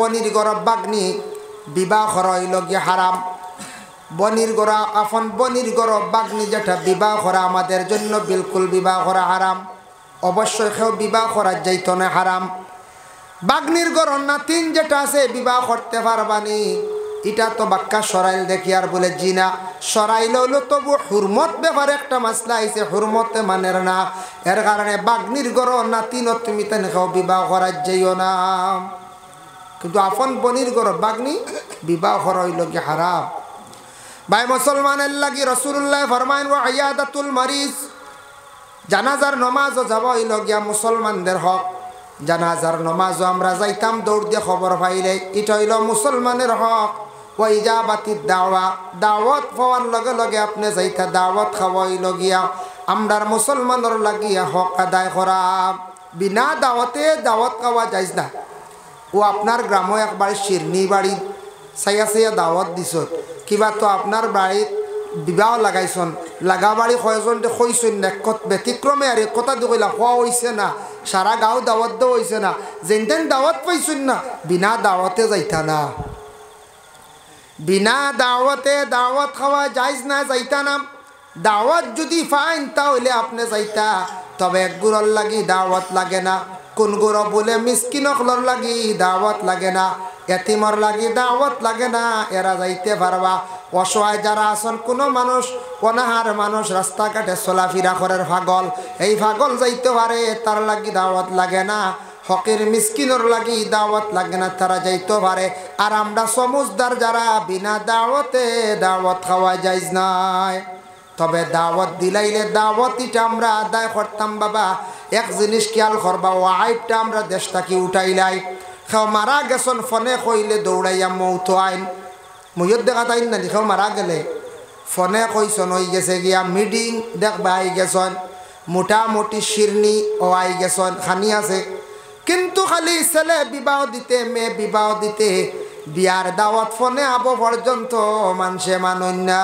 বনির গর বাগনি বিবাহ হইল গিয়ে হারাম। বনির গড়া আফন বনির গড় বাগনি যেটা বিবাহ করা আমাদের জন্য বিলকুল বিবাহ করা হারাম। অবশ্যই কেউ বিবাহ করার যাইত না, হারাম। বাগনির গড় নাতিন যেটা আছে বিবাহ করতে পারবানি, এটা তো বাক্কা সরাইল দেখি আর বলে জিনা সরাইল হলো তবু হুরমত ব্যাপারে একটা মাসলা আইছে, হুরমতে মানের না। এর কারণে বাগনির গড় নাতিন তুমি তেন কেউ বিবাহ করার যাইও না। কিন্তু আফন বনির গড় বাগনি বিবাহ করা হইল কি হারাম। ভাই মুসলমানের লাগি রাসূলুল্লাহ ফরমায়েন ওয়া ইয়াদাতুল মারিজ, জানাজার নামাজও যাব হইল গিয়া মুসলমানদের হক। জানাজার নামাজও আমরা যাইতাম দৌড় দিয়ে খবর পাইলে, এটা হইল মুসলমানের হক। ওয়া ইজাবাতিদ দাওয়া, দাওয়াত পাওয়ার লগে লগে আপনি যাইতা দাওয়াত খাওয়া হইল গিয়া আমরার মুসলমানের লাগিয়া হক আদায় করা। বিনা দাওয়াতে দাওয়াত খাওয়া যাইজ না। ও আপনার গ্রামে একবার শিরনি বাড়ি সাইয়া সাইয়া দাওয়াত দিছ, কিবা তো আপনার বাড়িত বিবাহ লাগাইছন, লাগা বাড়ি কয়জন কইছেন না, ব্যতিক্রমে আর কথা দি কইলা খোয়া হয়েছে না, সারা গাঁও দাওয়াত দেওয়া হয়েছে না, যেন দাওয়াত পাইছেন না, বিনা দাওয়াতে যাইতা না। বিনা দাওয়াতে দাওয়াত খাওয়া যাইজ না, যাইতা না। দাওয়াত যদি ফাইন তাহলে আপনি যাইতা, তবে এক গুড়র লাগি দাওয়াত লাগে না। কোন গুড় বলে মিসকিনকলর লাগি দাওয়াত লাগে না, এতিমর লাগি দাওয়াত লাগে না, এরা যাইতে পারবা। অসহায় যারা আছেন, কোনো মানুষ অনাহার মানুষ রাস্তাঘাটে চলাফেরা করার পাগল, এই পাগল যাইতে পারে, তার লাগি দাওয়াত লাগে না। হকের মিসকিনর লাগি দাওয়াত লাগে না, তারা যাইতে পারে। আর আমরা সমুজদার যারা বিনা দাওয়াতে দাওয়াত খাওয়া যাইজ নাই। তবে দাওয়াত দিলাইলে দাওয়াত এটা আমরা আদায় করতাম। বাবা এক জিনিস খেয়াল করবা, ও আইবটা আমরা দেশ থাকি উঠাইলাই। কেউ মারা গেছন ফোনে কইলে দৌড়াইয়া মৌত আইন, মুইয়ত দেখা তাই না। কেউ মারা গেলে ফোনে কইসন হয়ে গেছে গিয়া মিটিং দেখবা আই গেছন, মোটামুটি শিরনি ও আই গেছন খানি আছে। কিন্তু খালি ছেলে বিবাহ দিতে, মেয়ে বিবাহ দিতে, বিয়ার দাওয়াত ফোনে আবো পর্যন্ত মানুষে মানুন না,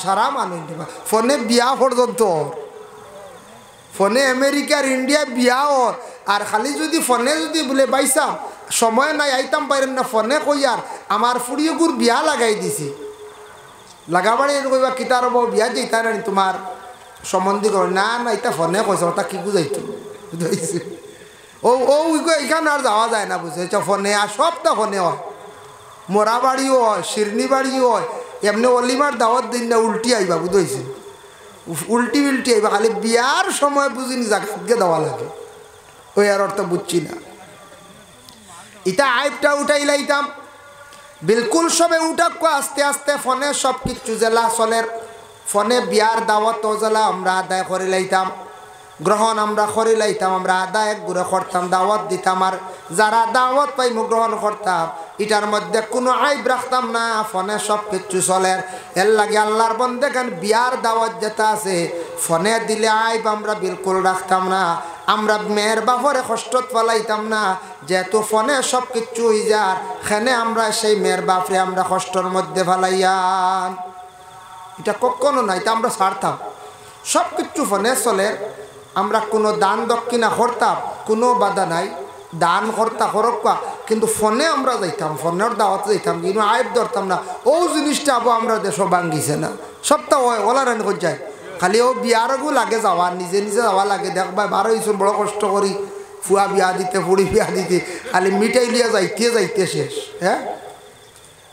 সারা মানুন ফোনে বিয়া পর্যন্ত। ফোনে আমেরিকার ইন্ডিয়া বিয়া ওর, আর খালি যদি ফোনে যদি বলে বাইসাম সময় নাই আইতাম পারেন না, ফোনে কইয়ার আমার ফুড়িয়েগুর বিয়া লাগাই দিছি। লাগাবাড়ি কইবা কিতার বিয়া যেতা না তোমার সম্বন্ধী কর, না না এটা ফোনে কইস, ওটা কি বুঝাইতো বুঝাইছে। ও ও এখানে আর যাওয়া যায় না, বুঝেছ। ফোনে আর সবটা ফোনে হয়, মোরা বাড়িও হয়, শিরনি বাড়িও হয়। এমনি অলিমার দাওয়াত দিন না উল্টি আইবা, বুঝেছি, উল্টি উল্টি আইবা। খালি বিয়ার সময় বুঝিনি জায়গাকে দেওয়া লাগে, ওই আর অর্থ বুঝছি না। ইটা আইবটা উঠাই লাইতাম বিলকুল সবে উঠাক আস্তে আস্তে ফোনে সব কিছু জেলা চলের। ফোনে বিয়ার দাওয়াত জেলা আমরা আদায় করে লাইতাম, গ্রহণ আমরা করে লাইতাম, আমরা আদায় এক ঘুরে করতাম, দাওয়াত দিতাম। আর যারা দাওয়াত পাইমু গ্রহণ করতাম, এটার মধ্যে কোনো আইব রাখতাম না, ফোনে সব কিছু চলের। এর লাগে আল্লাহর বন্দেগান বিয়ার দাওয়াত যেটা আছে ফোনে দিলে আইব আমরা বিলকুল রাখতাম না। আমরা মেয়ের বাপরে কষ্টত ফেলাইতাম না, যেহেতু ফোনে সব কিছু হয়ে যার, সেনে আমরা সেই মেয়ের বাপরে আমরা কষ্টর মধ্যে ফেলাইয়াম, এটা কখনো না, এটা আমরা ছাড়তাম। সব কিছু ফোনে চলে। আমরা কোনো দান দক্ষিণা করতাম, কোনো বাধা নাই, দান করতা করক্কা, কিন্তু ফোনে আমরা যাইতাম, ফোনের দাওয়াতে যাইতাম, কিন্তু আইব ধরতাম না। ও জিনিসটা আবো আমরা দেশ ভাঙ্গিছে না, সবটা ওলা রান করে যায়। খালি ও বিয়ারগু লাগে যাওয়া, নিজে নিজে যাওয়া লাগে। দেখবা 12 বছর বড় কষ্ট করি ফুয়া বিয়া দিতে, ফুড়ি বিয়া দিতে, খালি মিঠাই লিয়া যাইতে শেষ। হ্যাঁ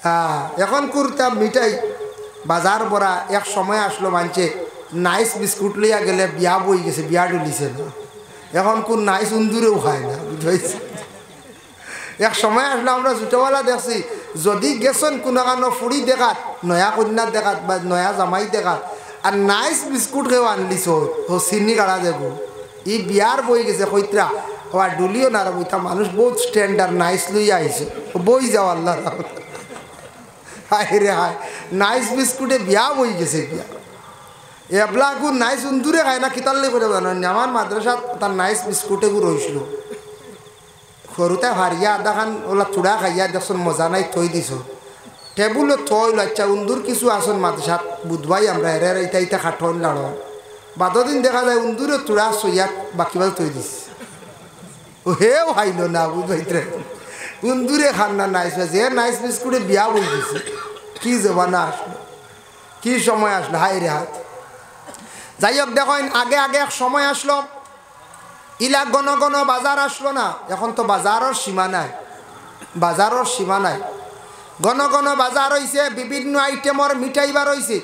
হ্যাঁ, এখন করতাম মিঠাই বাজার ভরা। এক সময় আসলো মানছে নাইস বিস্কুট লইয়া গেলে বিয়া বই গেছে, বিয়া ডুলিছে না। এখন কোন নাইস উন্দুরেও খায় না, বুঝতে। এক সময় আসলে আমরা ছোটবেলা দেখছি, যদি গেছেন কোনো কারণ ফুড়ি দেখাত, নয়া কন্যা দেখাত বা নয়া জামাই দেখাত, আর নাইস বিস্কুট খেয়েও আনলিছ, ও চিনি কাড়া যাব, ই বিয়ার বই গেছে কইত্রা। আবার ডুলিও না বইতা, মানুষ বহুত স্ট্যান্ডার্ড নাইস লইয়া আইছে, বই যাও আল্লাহ। হায় রে হায়, নাইস বিস্কুটে বিয়া বই গেছে। বিয়া এবলা গু নাইস উন্দুরে খায় না, কিতাল্লি করে জানেন। আমার মাদ্রাসাত তার নাইস বিস্কুটে গু রইছিল, সরুতে হারিয়া আধা খান ওলা চূড়া খাইয়া দেখুন মজা নাই, থই দিছ টেবুলে থইল। আচ্ছা উন্দুর কিছু আসন মাদ্রাসাত বুধবাই আমরা এর ইটা ইটা খাটন লাড়ন, বাদদিন দেখা যায় উন্দুরে চূড়া সইয়াত বাকি বাদ থই দিস। ও হেও হাইল না বুধবাইতে, দূরে খান না নাইস যে নাইস বিস্কুটে বিয়া বই দিছে কি জবানা আসলো কি সময় আসলো হাই রে হাত যাই হোক দেখেন আগে আগে এক সময় আসলো ইলা ঘন ঘন বাজার আসলো না এখন তো বাজারের সীমা নাই বাজারের সীমা নাই ঘন ঘন বাজার হইছে বিভিন্ন আইটেমর মিঠাই বার হইছে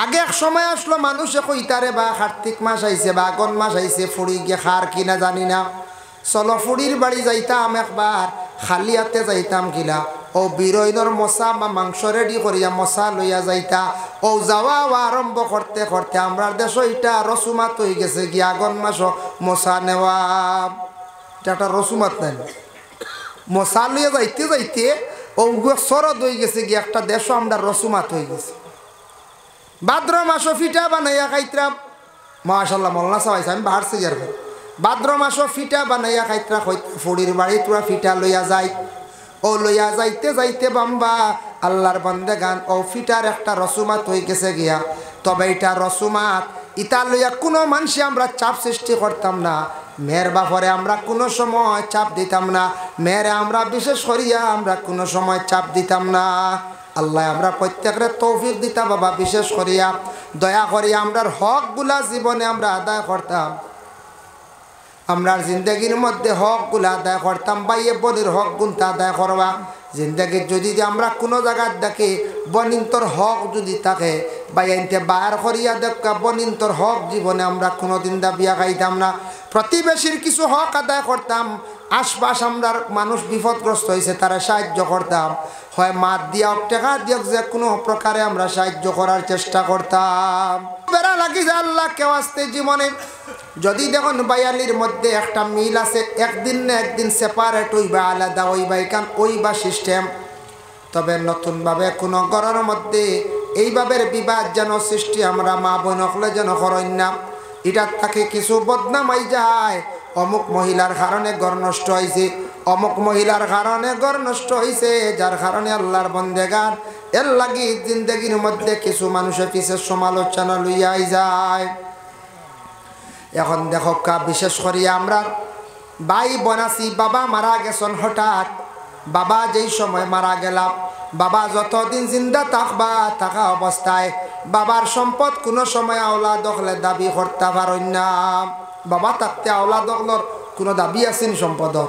আগে এক সময় আসলো মানুষে কইতারে বা কার্তিক মাস আইছে বা আগন মাস আইছে ফুড়ি গিয়ে খার কিনা জানি না চলো ফুড়ির বাড়ি যাইতাম একবার খালি হাতে যাইতাম কিলা ও বিরইনর মশা বা মাংস রেডি করিয়া মশা লইয়া যাইতা ও যাওয়া আরম্ভ করতে করতে আমরা দেশ এটা রসুমাত হয়ে গেছে কি আগন মাস মশা নেওয়া এটা একটা রসুমাত নাই মশা লইয়া যাইতে যাইতে ও শরৎ হয়ে গেছে কি একটা দেশও আমরা রসুমাত হয়ে গেছে ভাদ্র মাসও ফিটা বানাইয়া খাইতাম মাশাল্লাহ মল্লা চাইছে আমি বাহারছি যার ভাদ্র মাসও ফিটা বানাইয়া খাইতরা ফুড়ির বাড়ি তোরা ফিটা লইয়া যাই ও লইয়া যাইতে যাইতে বাম্বা আল্লাহর বন্দে গান ও ফিটার একটা রসুমাত হয়ে গেছে গিয়া তবে এটা রসুমাত ইটা লইয়া কোনো মানুষে আমরা চাপ সৃষ্টি করতাম না মেয়ের বাপরে আমরা কোনো সময় চাপ দিতাম না মেয়েরে আমরা বিশেষ করিয়া আমরা কোনো সময় চাপ দিতাম না আল্লাহ আমরা প্রত্যেকের তৌফিক দিতা বাবা বিশেষ করিয়া দয়া করিয়া আমরার হকগুলা জীবনে আমরা আদায় করতাম আমরার জিন্দগির মধ্যে হকগুলা আদায় করতাম বাইয়ে বনির হক গুনতা আদায় করবা জিন্দগির যদি আমরা কোনো জায়গার দেখি বনিন্তর হক যদি থাকে বাইনতে বাইর করিয়া দেখা বনিন্তর হক জীবনে আমরা কোনোদিন দাবিয়া খাইতাম না প্রতিবেশীর কিছু হক আদায় করতাম আশপাশ আমরার মানুষ বিপদগ্রস্ত হয়েছে তারা সাহায্য করতাম হয় মাত দিয়া টাকা দিয়ক যে কোনো প্রকারে আমরা সাহায্য করার চেষ্টা করতাম বেড়া লাগি যে আল্লাহ কেউ আসতে জীবনে যদি দেখুন বায়ালির মধ্যে একটা মিল আছে একদিন না একদিন সেপারেট হইবা আলাদা হইবা এখান ওইবা সিস্টেম তবে নতুনভাবে কোনো ঘরের মধ্যে এইভাবে বিবাদ যেন সৃষ্টি আমরা মা বোন হলে যেন করেন না এটার তাকে কিছু বদনামাই যায় অমুক মহিলার কারণে ঘর নষ্ট হয়েছে অমুক মহিলার কারণে ঘর নষ্ট হয়েছে যার কারণে আল্লাহর বন্দেগান এর লাগি জিন্দগির মধ্যে কিছু মানুষের পিছের সমালোচনা লইয়াই যায় এখন দেখো বিশেষ করিয়া আমরা ভাই বোনাসি বাবা মারা গেছেন হঠাৎ বাবা যেই সময় মারা গেলাম বাবা যতদিন জিন্দা থাকবা থাকা অবস্থায় বাবার সম্পদ কোনো সময় আওলা দখলে দাবি করতে পারেন না বাবা থাকতে আওলা দখলর কোনো দাবি আছেন সম্পদর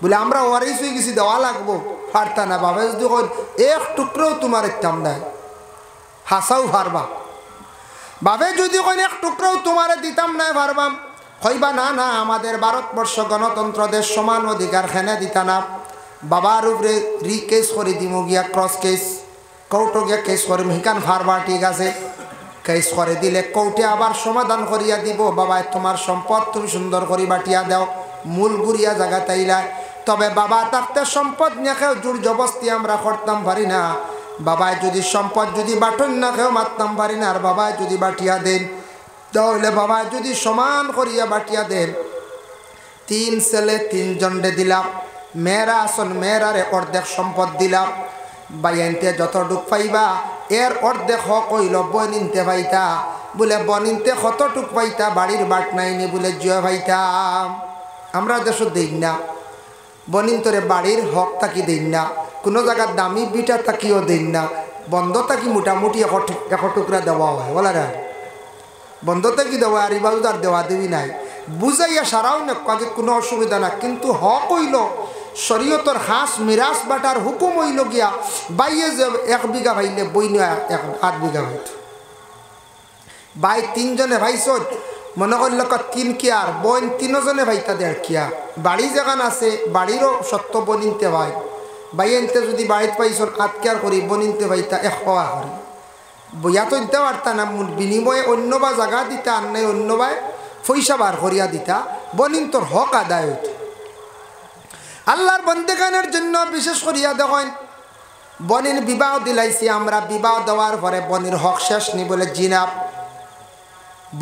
বলে আমরা ওয়ারিস হয়ে গেছি দেওয়া লাগবো পারতা না বাবা যদি এক টুকরোও তোমার ইত্যাম দেয় হাসাও পারবা বাবে যদি কোন এক টুকরোও তোমার দিতাম না পারবাম কইবা না না আমাদের ভারতবর্ষ গণতন্ত্র দেশ সমান অধিকার খেনে দিতা না বাবার উপরে কেস করে দিম গিয়া ক্রস কেস কৌটো গিয়া কেস করে হিকান ফারবা ঠিক আছে কেস করে দিলে কৌটে আবার সমাধান করিয়া দিব বাবা তোমার সম্পদ তুমি সুন্দর করে বাটিয়া দাও মূল গুড়িয়া জায়গা তাইলা তবে বাবা থাকতে সম্পদ নিয়ে খেয়েও জোর জবস্তি আমরা করতাম পারি না বাবায় যদি সম্পদ যদি বাটন না খেয়েও মারতাম পারি না আর বাবায় যদি বাটিয়া দেন তাহলে বাবায় যদি সমান করিয়া বাটিয়া দেন 3 ছেলে 3 জনরে দিলাম মেয়েরা আসন মেয়েরারে অর্ধেক সম্পদ দিলাম বাইনতে যতটুক পাইবা এর অর্ধেক হক হইল বনিনতে পাইতা বলে বনিনতে কতটুক পাইতা বাড়ির বাট নাইনি বলে জয় পাইতাম আমরা দেশ দিই না বনিন্তরে বাড়ির হক তাকি দিন না কোনো জায়গার দামি বিটা তাকিও দিন না বন্ধ তাকি মোটামুটি এক টুকরা দেওয়া হয় বলা না বন্ধ তাকি দেওয়া আর ইবাদত আর দেওয়া দেবী নাই বুঝাইয়া সারাও না কাজে কোনো অসুবিধা না কিন্তু হক হইল শরীয়তর হাঁস মিরাজ বাটার হুকুম হইল গিয়া বাইয়ে যে 1 বিঘা ভাইলে বই নয় 8 বিঘা ভাইত বাই 3 জনে ভাইছ মনে করল 3 কি আর বোন 3 জনে ভাইতা 1.5 কিয়া বাড়ি যেখান আছে বাড়িরও সত্য বনিনতে ভাই বাইনতে যদি বাড়িতে পাইছ 8 কিয়ার করি বনিনতে ভাইতা 1 হওয়া করি বইয়া তো দিতে পারতা না বিনিময়ে অন্য বা জায়গা দিতা আর নাই অন্য বাই পয়সা বার করিয়া দিতা বনিন তোর হক আদায় হইত আল্লাহর বন্দেগানের জন্য বিশেষ করিয়া দেখেন বনির বিবাহ দিলাইছি আমরা বিবাহ দেওয়ার পরে বনির হক শেষ নি বলে জিনাব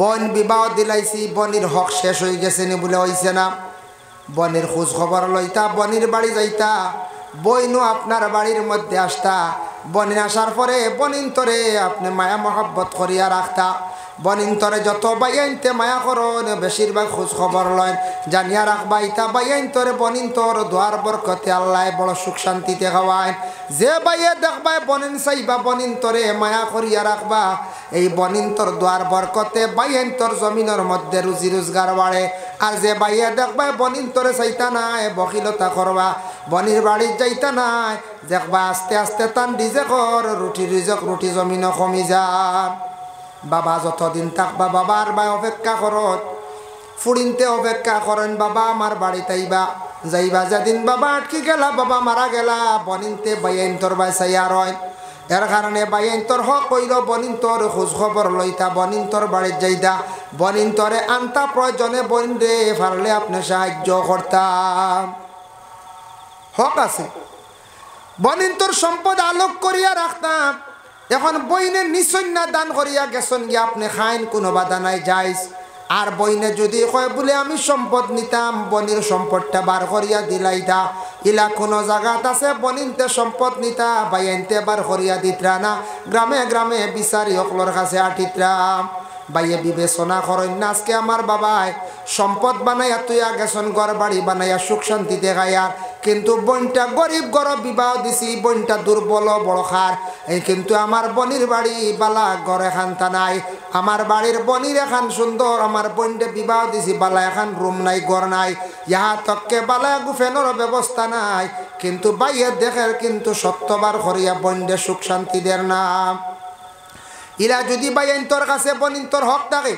বন বিবাহ দিলাইছি বনির হক শেষ হয়ে গেছে নি বলে হইছে না বনির খোঁজ খবর লইতা বনির বাড়ি যাইতা বইনু আপনার বাড়ির মধ্যে আসতা বনির আসার পরে বনিন তোরে আপনি মায়া মহব্বত করিয়া রাখতা বনিন্তরে যত বাইনতে মায়া করন বেশিরভাগ খোঁজ খবর লয় জানিয়া রাখবা ইতা বাইনতরে বনিন্তর দোয়ার বরকতে আল্লাহ বড় সুখ শান্তিতে খাওয়ায় যে বাইয়ে দেখবা বনিন চাইবা বনিন্তরে মায়া করিয়া রাখবা এই বনিন্তর দোয়ার বরকতে বাইনতর জমিনের মধ্যে রুজি রোজগার বাড়ে আর যে বাইয়ে দেখবা বনিন্তরে চাইতা নাই বকিলতা করবা বনির বাড়ি যাইতা নাই দেখবা আস্তে আস্তে তান ডিজে কর রুটি জমিনও কমি যান বাবা যতদিন থাকবা বাবার বা অপেক্ষা করত ফুড়িনতে অপেক্ষা করেন বাবা আমার বাড়িতে আইবা যাইবা যেদিন বাবা আটকি গেলা বাবা মারা গেলা বনিনতে বাইন্তর বাই চাইয়া রয় এর কারণে বাইন্তর হক কইল বনিন্তর খোঁজ খবর লইতা বনিন্তর বাড়ির যাইতা বনিন্তরে আনতা প্রয়োজনে বন রে পারলে আপনি সাহায্য করতাম হক আছে বনিন্তর সম্পদ আলোক করিয়া রাখতাম এখন বইনে নিশন্যা দান করিয়া গেছেন গিয়ে আপনি খাইন কোনো বাধা নাই যাইস আর বইনে যদি কয় বলে আমি সম্পদ নিতাম বনির সম্পদটা বার করিয়া দিলাইতা ইলা কোনো জায়গাত আছে বনিনতে সম্পদ নিতা বাইনতে বার করিয়া দিতরা না গ্রামে গ্রামে বিচারি অকলর কাছে আটিতরাম বাইয়ে বিবেচনা করেন না আজকে আমার বাবাই সম্পদ বানাইয়া তুইয়া গেছেন ঘর বাড়ি বানাইয়া সুখ শান্তিতে খাইয়া কিন্তু বনটা গরিব গরব বিবাহ দিছি বনটা দুর্বল বড় খার এই কিন্তু আমার বনির বাড়ি বালা ঘর এখানটা নাই আমার বাড়ির বনির এখান সুন্দর আমার বনটা বিবাহ দিছি বালা এখান রুম নাই ঘর নাই ইহা তককে বালা গুফেনের ব্যবস্থা নাই কিন্তু বাইয়ে দেখের কিন্তু সত্যবার করিয়া বন্ডে সুখ শান্তি দের নাম ইরা যদি বাইন্তর কাছে বনিন্তর হক থাকে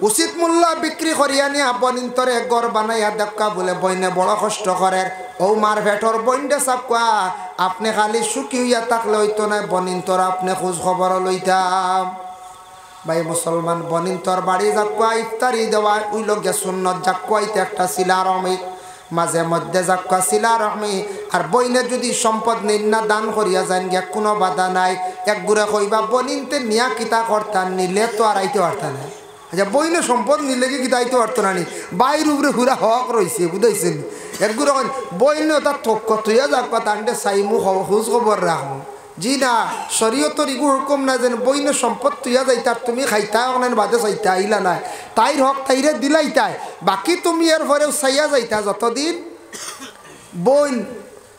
উচিত মূল্য বিক্রি করিয়া নিয়া বনিন্তরে ঘর বানাইয়া দেখা বলে বইনে বড় কষ্ট করে ও মার ভেটর বইন্ডে চাপকা আপনি খালি সুখী হইয়া থাকলে হইতো না বনিন্তর আপনি খোঁজ খবর লইতাম ভাই মুসলমান বনিন্তর বাড়ি যাকুয়া ইফতারি দেওয়া ওই লোকে সুন্নত যাকুয়াইতে একটা শিলা রমি মাঝে মধ্যে যাকুয়া শিলা রহমি আর বইনে যদি সম্পদ নিন্না দান করিয়া যান গিয়া কোনো বাধা নাই এক গুড়ে কইবা বনিনতে নিয়া কিতা করতাম নিলে তো আর আইতে পারতাম না আচ্ছা বইনে সম্পদ নিলে কি কিতা আইতে পারতো না নি বাইর উপরে হুরা হক রয়েছে বুঝাইছেন এক গুড়ে বইনে তার থক্ক তুইয়া যাকুয়া তান্ডে চাইমু খোঁজ খবর রাখবো জি না শরীয়তর ইগু হুকুম না যেন বইনে সম্পদ তুইয়া যাইতার তুমি খাইতা অনেক বাদে চাইতা আইলা নাই তাইর হক তাইরে দিলাইতাই বাকি তুমি এর পরেও চাইয়া যাইতা যতদিন বইন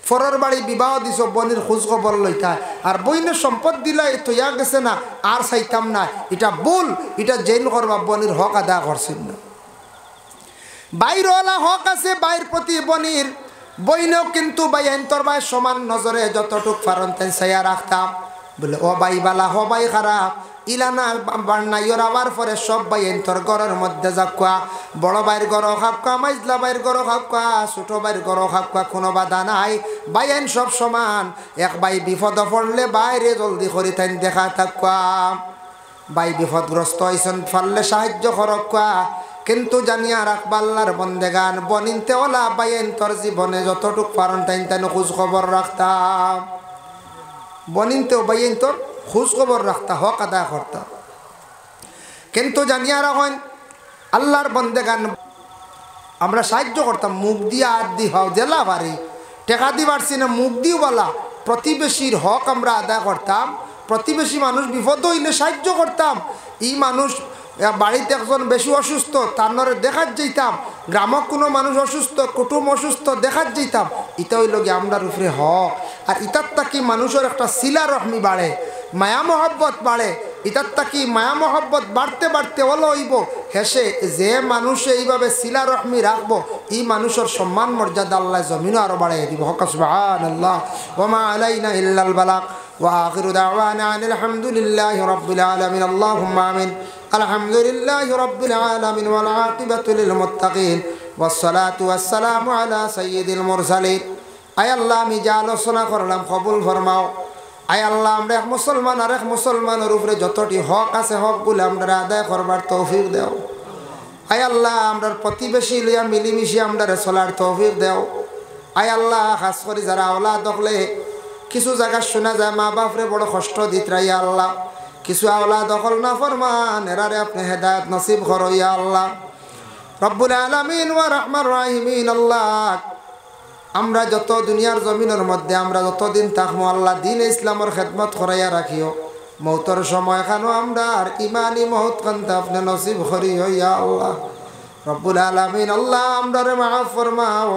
ফরর বাড়ি বিবাহ দিছ বনির খোঁজ খবর লইতা আর বইনের সম্পদ দিলাই তুইয়া গেছে না আর চাইতাম না এটা ভুল এটা জেন করবা বনির হক আদা করছেন না বাইরওয়ালা হক আছে বাইর প্রতি বনির বইনেও কিন্তু বাইন্তর বাই সমান নজরে যতটুক ফারন তাই চাইয়া রাখতাম বলে ও বাই বালা হ বাই খারাপ ইলানা বান্নাইর আবার পরে সব বাইন্তর ঘরের মধ্যে যাকুয়া বড় বাইর ঘর খাপকা মাইজলা বাইর ঘর খাপকা ছোট বাইর ঘর খাপকা কোনো বাধা নাই বাইন সব সমান এক বাই বিপদ পড়লে বাইরে জলদি করি তাই দেখা থাকুয়া বাই বিপদগ্রস্ত হয়েছেন ফাললে সাহায্য করকুয়া কিন্তু জানিয়া রাখবা আল্লাহর বন্দেগান বনিনতে ওলা বাইন্তর জীবনে যতটুক পারেন তাই তাই খোঁজ খবর রাখতাম বনিনতেও বাইন্তর খোঁজ খবর রাখতা হক আদায় করতা কিন্তু জানিয়া রাখেন আল্লাহর বন্দেগান আমরা সাহায্য করতাম মুখ দিয়ে আর দি হও জেলা বাড়ি টেকা দি পারছি না মুখ দিও বলা প্রতিবেশীর হক আমরা আদায় করতাম প্রতিবেশী মানুষ বিপদ হইলে সাহায্য করতাম এই মানুষ বাড়িতে একজন বেশি অসুস্থ তার নরে দেখাত যেতাম গ্রামক কোনো মানুষ অসুস্থ কুটুম অসুস্থ দেখাত যেতাম এটা হইল গিয়ে আমরার উপরে হক আর ইতার তাকি মানুষের একটা শিলা রহমি বাড়ে মায়া মহব্বত বাড়ে ইতার তাকি মায়া মহব্বত বাড়তে বাড়তে হলো হইব হেসে যে মানুষ এইভাবে শিলা রহমি রাখবো এই মানুষের সম্মান মর্যাদা আল্লাহ জমিনও আরো বাড়াই দিব হক সুবহানাল্লাহ ওয়া মা আলাইনা ইল্লাল বালাগ ওয়া আখিরু দাওয়ানা আনিল হামদুলিল্লাহি রাব্বিল আলামিন আল্লাহুম্মা আমিন আলহামদুলিল্লাহি রাব্বিল আলামিন ওয়াল আকিবাতু লিল মুত্তাকিন ওয়াসসালাতু ওয়াসসালামু আলা সাইয়্যিদিল মুরসালিন আয় আল্লাহ আমি যা আলোচনা করলাম কবুল ফরমাও আয় আল্লাহ আমরা এক মুসলমান আর এক মুসলমানের উপরে যতটি হক আছে হকগুলো আমরা আদায় করবার তৌফিক দাও আয় আল্লাহ আমরার প্রতিবেশী লইয়া মিলিমিশি আমরা চলার তৌফিক দাও আয় আল্লাহ খাস করে যারা আওলাদ হলে কিছু জায়গা শোনা যায় মা বাপরে বড় কষ্ট দিত রাইয়া আল্লাহ কিছু আওলাদ দখল না ফরমান এরারে আপনি হেদায়েত নসিব করো ইয়া আল্লাহ রব্বুল আলামিন ওয়া রাহমান রাহিমিন আল্লাহ আমরা যত দুনিয়ার জমিনের মধ্যে আমরা যতদিন থাকবো আল্লাহ দিন ইসলামের খেদমত করাইয়া রাখিও মৌতর সময় খানো আমরা আর ইমানি মৌত কান্তা আপনি নসিব করি ইয়া আল্লাহ রব্বুল আলামিন। আল্লাহ আমরারে মাফ ফরমাও,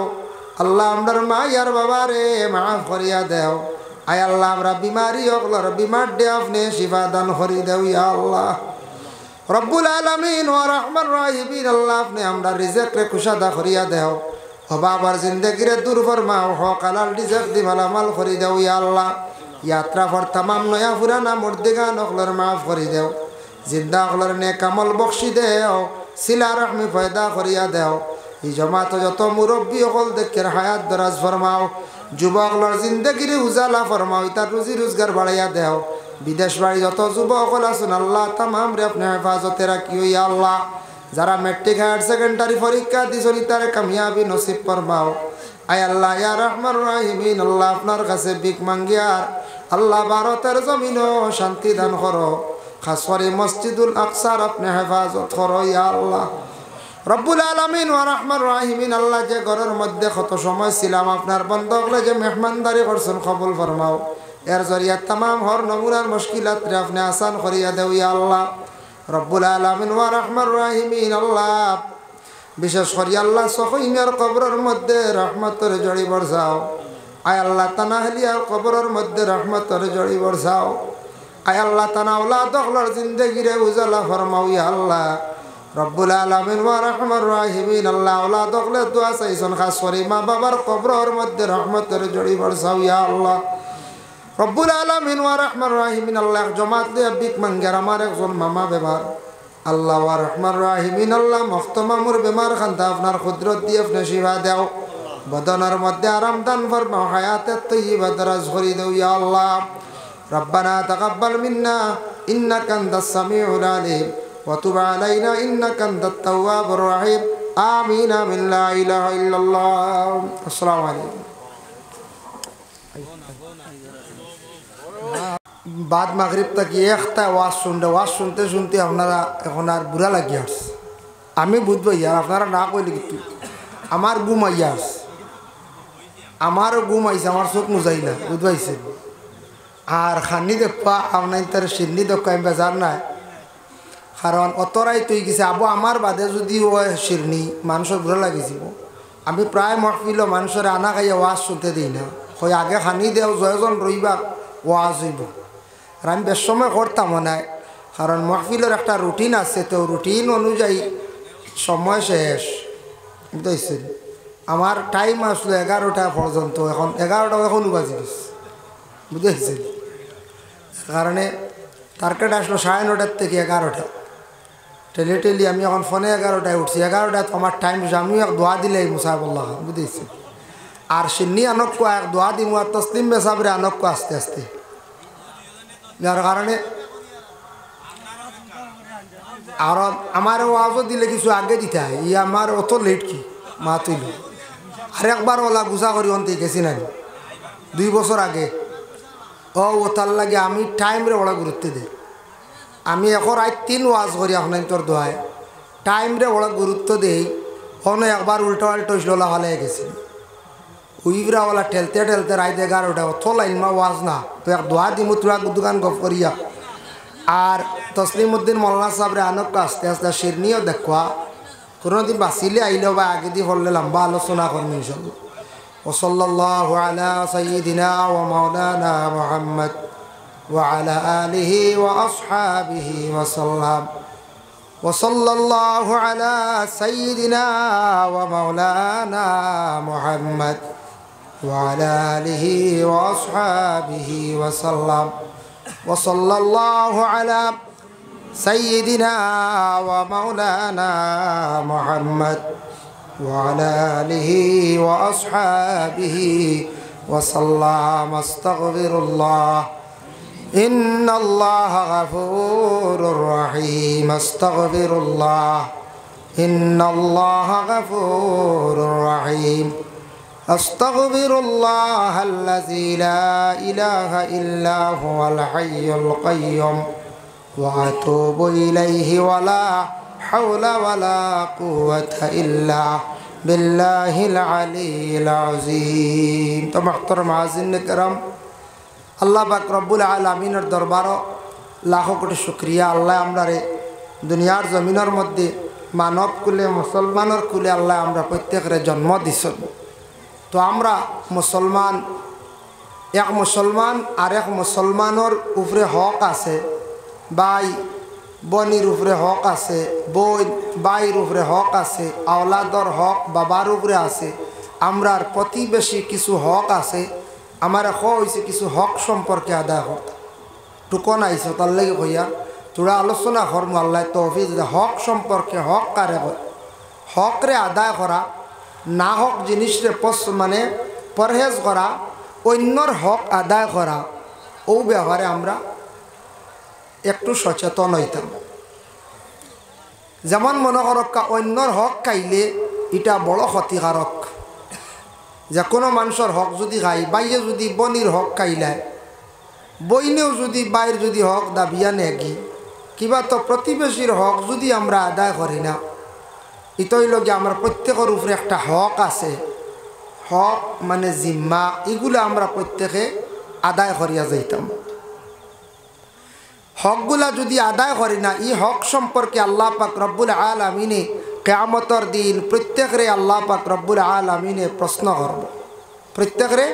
আল্লাহ আমরার মা ইয়ার বাবারে মাফ করিয়া দেও। আয় আল্লাহ আমরা বিমারি অগলর বিমার দে আপনি শিফা দান করি দেও ইয়া আল্লাহ রব্বুল আলামিন ওয়া রহমান রাহিমিন। আল্লাহ আপনি আমরা রিজিক রে কুশাদা করিয়া দেও, বাবার জিন্দগি রে দূর ফরমাও, হক হালাল রিজিক দি মালামাল করি দেও ইয়া আল্লাহ। यात्रा पर तमाम नया पुराना मुर्दिगान अखलर माफ करी देव, जिंदा अखलर नेक अमल बख्शी देव, सिला रहमी पैदा करिया देव। ई जमात जत मुरब्बी अकल देखेर हायात दराज फरमाओ, जुबक अखलर जिंदगी रे उजाला फरमाओ, इतार रुजी रोजगार बढ़ाइया देव। विदेश बाड़ी जत जुबक अकल आसुन अल्लाह तमाम रे अपने हेफाजते राखियो या अल्लाह। যারা মেট্রিক হায়ার সেকেন্ডারি পরীক্ষা দিছেন তারে কামিয়াবি নসিব ফরমাও। আয় আল্লাহ ইয়া রহমান রাহিমিন। আল্লাহ আপনার কাছে ভিক মাঙ্গিয়ার আল্লাহ ভারতের জমিনও শান্তি দান করো, খাস করে মসজিদুল আকসার আপনি হেফাজত করো ইয়া আল্লাহ রব্বুল আলামিন ওয়া রহমান রাহিমিন। আল্লাহ যে ঘরের মধ্যে কত সময় ছিলাম আপনার বন্ধকলে যে মেহমানদারি করছেন কবুল ফরমাও, এর জরিয়া तमाम হর নমুনার মুশকিলাত রে আপনি আসান করিয়া দেও ইয়া আল্লাহ রব্বুল আলামিন ওয়া রহমান রাহিমিন। আল্লাহ বিশেষ করে আল্লাহ সখীমের কবরের মধ্যে রহমতের জড়ি বর্ষাও। আয় আল্লাহ তানাহলিয়ার কবরের মধ্যে রহমতের জড়ি বর্ষাও। আয় আল্লাহ তানা ওলাদ অখলর জিন্দগিরে উজালা ফরমাও ইয়া আল্লাহ রব্বুল আলামিন ওয়া রহমান রাহিমিন। আল্লাহ ওলাদ অখলে দোয়া চাইছেন খাস করে মা বাবার কবরের মধ্যে রহমতের জড়ি বর্ষাও ইয়া আল্লাহ রব্বুল আলামিন ওয়া রহমান রাহিমিন। আল্লাহ জমাত দিয়ে ভিক মাঙ্গের আমার একজন মামা বেমার, আল্লাহ ওয়া রহমান রাহিমিন। আল্লাহ মখতমামুর বেমার খান্তা আপনার কুদরত দিয়ে আপনি শিফা দেও, বদনের মধ্যে আরাম দান ফরমাও, হায়াতে তয়্যিবা দারাজ করি দেও ইয়া আল্লাহ। রব্বানা তাকাব্বাল মিন্না ইন্নাকা আনতাস সামিউল আলিম ওয়া তুব আলাইনা ইন্নাকা আনতাত তাওয়াবুর রহিম। আমিন আমিন লা ইলাহা ইল্লাল্লাহ। আসসালামু আলাইকুম। बाद मगरिब तक ये একটা ওয়াজ শুনতে শুনতে আপনারা এখন আর বুড়া লাগিয়ে আসছে। আমি বুঝবো ইয়ার আপনারা না কইলে কিন্তু আমার ঘুম আইয়া আসছে, আমারও ঘুম আইছে, আমার চোখ মুজাইলা বুঝবাইছে। আর খানি দেখবা আপনার তার সিন্নি দেখা আমি বেজার নাই, কারণ অতরাই তুই গেছে আবু আমার বাদে যদি ও সিরনি মানুষের বুড়া লাগিয়েছিল। আমি প্রায় মহফিল মানুষের আনা খাইয়া ওয়াজ শুনতে দিই না, হয় আগে খানি দেও জয়জন রইবা ওয়াজ হইব। আর আমি বেশ সময় করতাম না, কারণ মহফিলের একটা রুটিন আছে, তো রুটিন অনুযায়ী সময় শেষ বুঝতেছেন। আমার টাইম আসলো 11টা পর্যন্ত, এখন 11টা এখনও বাজি গেছে বুঝতেছেন। কারণে টার্গেট আসলো 9:30 থেকে 11টা, টেলি আমি এখন ফোনে 11টায় উঠছি। 11টায় তো আমার টাইম আমি এক দোয়া দিলেই মুসাফল্লাহ বুঝতেছি। আর সিন্নি আনক্য এক দোয়া দিম আর তসলিম বেসাবরে আনক্য আস্তে আস্তে, যার কারণে আর আমার ওয়াজও দিলে কিছু আগে দিতে হয়। ই আমার অত লেট কি মা তুইল আর একবার ওলা গুছা করি অন্তে গেছি না 2 বছর আগে। ও তার লাগে আমি টাইমরে ওলা গুরুত্ব দিই। আমি এখন আজ 3 ওয়াজ করি আপনার তোর দোয়ায়, টাইমরে ওলা গুরুত্ব দেই। ওখানে একবার উল্টা হয়েছিল ওলা ভালো গেছি, উইবরাওয়ালা ঠেলতে ঠেলতে রাত 11টা অত লাইন মা ওয়াজ না, তো এক দোয়া দিমু তোরা দোকান গপ করিয়া। আর তসলিমউদ্দিন মৌলানা সাহেবরে আনক্য আস্তে আস্তে শিরনিও দেখবা, কোনোদিন বাঁচিলে আইলেও বা আগে দিয়ে পড়লে লম্বা আলোচনা করবো ইনশাআল্লাহ। ওসল্লাল্লাহু আলা সাইয়্যিদিনা ওয়া মাওলানা মুহাম্মদ ওয়া আলা আলিহি ওয়া আসহাবিহি ওয়া সাল্লাম। ওসল্লাল্লাহু আলা সাইয়্যিদিনা ওয়া মাওলানা মুহাম্মদ ওয়া আলা আলিহি ওয়া আসহাবিহি ওয়া সাল্লাম। ওসল্লাল্লাহু আলা سيدنا ومولانا محمد وعلى آله وأصحابه وسلم. استغفر الله إن الله غفور رحيم. استغفر الله إن الله غفور رحيم. أستغفر الله الذي لا إله إلا هو الحي القيوم وأتوب إليه ولا حول ولا قوة إلا بالله العلي العظيم. तो محतरम हाज़िरीन किराम, अल्लाह पाक रब्बुल आलमीन दरबार লাখো কোটি শুক্রিয়া আল্লাহ আমরা রে দুনিয়ার জমিনের মধ্যে মানব কুলে মুসলমানের কুলে আল্লাহ আমরা প্রত্যেকের জন্ম দিছেন। তো আমরা মুসলমান, এক মুসলমান আর এক মুসলমানের উপরে হক আছে, ভাই বনির উপরে হক আছে, বই বাইর উপরে হক আছে, আওলাদর হক বাবার উপরে আছে, আমরার প্রতিবেশী কিছু হক আছে। আমার হয়েছে কিছু হক সম্পর্কে আদায় করতে টুকন আইসো তার লাগে হইয়া তোরা আলোচনা করমু আল্লাহ তৌফিক হক সম্পর্কে। হক কারে হয়? হকরে আদায় করা, না হক জিনিসরে মানে পরহেজ করা, অন্যর হক আদায় করা, ও ব্যাপারে আমরা একটু সচেতন হইতাম। যেমন মনে করক্কা অন্যর হক খাইলে এটা বড় ক্ষতিকারক। যে কোনো মানুষের হক যদি খাই, বাইয়ে যদি বনির হক খাইলায়, বইনেও যদি বাইর যদি হক দাবিয়া নেগি কিবা, তো প্রতিবেশীর হক যদি আমরা আদায় করি না, ইতই লগে আমরা প্রত্যেকের উপরে একটা হক আছে। হক মানে জিম্মা, এগুলো আমরা প্রত্যেকে আদায় করিয়া যাইতাম। হকগুলা যদি আদায় করি না, এই হক সম্পর্কে আল্লাহ পাক রব্বুল আলামিনে কিয়ামতের দিন প্রত্যেকরে আল্লাহ পাক রব্বুল আলামিনে প্রশ্ন করব। প্রত্যেকরে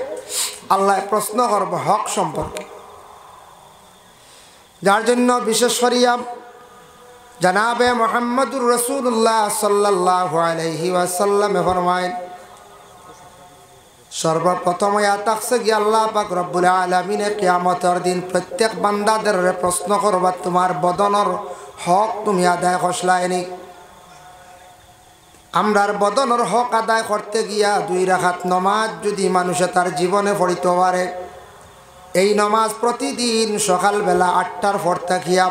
আল্লাহ প্রশ্ন করব হক সম্পর্কে। যার জন্য বিশেষ করিয়া জনাবে মুহাম্মদুর রাসূলুল্লাহ সাল্লাল্লাহু আলাইহি ওয়াসাল্লাম ফরমায়, সর্বপ্রথম থাকছে গিয়ে আল্লাহ পাক রব্বুল আলামিনে কিয়ামতের দিন প্রত্যেক বান্দাদের প্রশ্ন করবা, তোমার বদনের হক তুমি আদায় করছলাইনি। আমরার বদনের হক আদায় করতে গিয়া 2 রাকাত নামাজ যদি মানুষে তার জীবনে পড়িতে পারে, এই নামাজ প্রতিদিন সকালবেলা 8টার পর থাকিয়া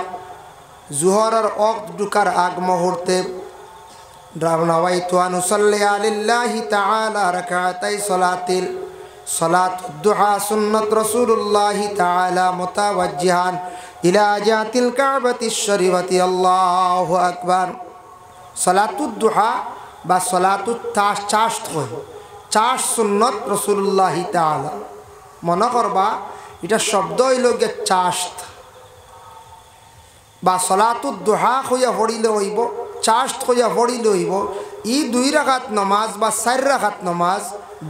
জোহরের ওয়াক্ত ঢুকার আগ মুহূর্তে রাবনাওয়াইতু আন উসাল্লি আলিল্লাহি তাআলা রাকাতাই সালাতুদ দুহা সুন্নাত রাসূলুল্লাহি তাআলা মুতাওয়াজ্জিহান ইলা জাতিল কাবাতিশ শরীফাতি আল্লাহু আকবার। সালাতুদ দুহা বা সালাতুত চাশত হয়, চাশ সুন্নত রাসূলুল্লাহি তাআলা। মনে করবা এটা শব্দ হইল গে চাশত বা সালাতুদ দুহা হইয়া পড়িলে হইব, চাশত হইয়া পড়িলে হইব। ই 2 রাকাত নমাজ বা 4 রাকাত নমাজ,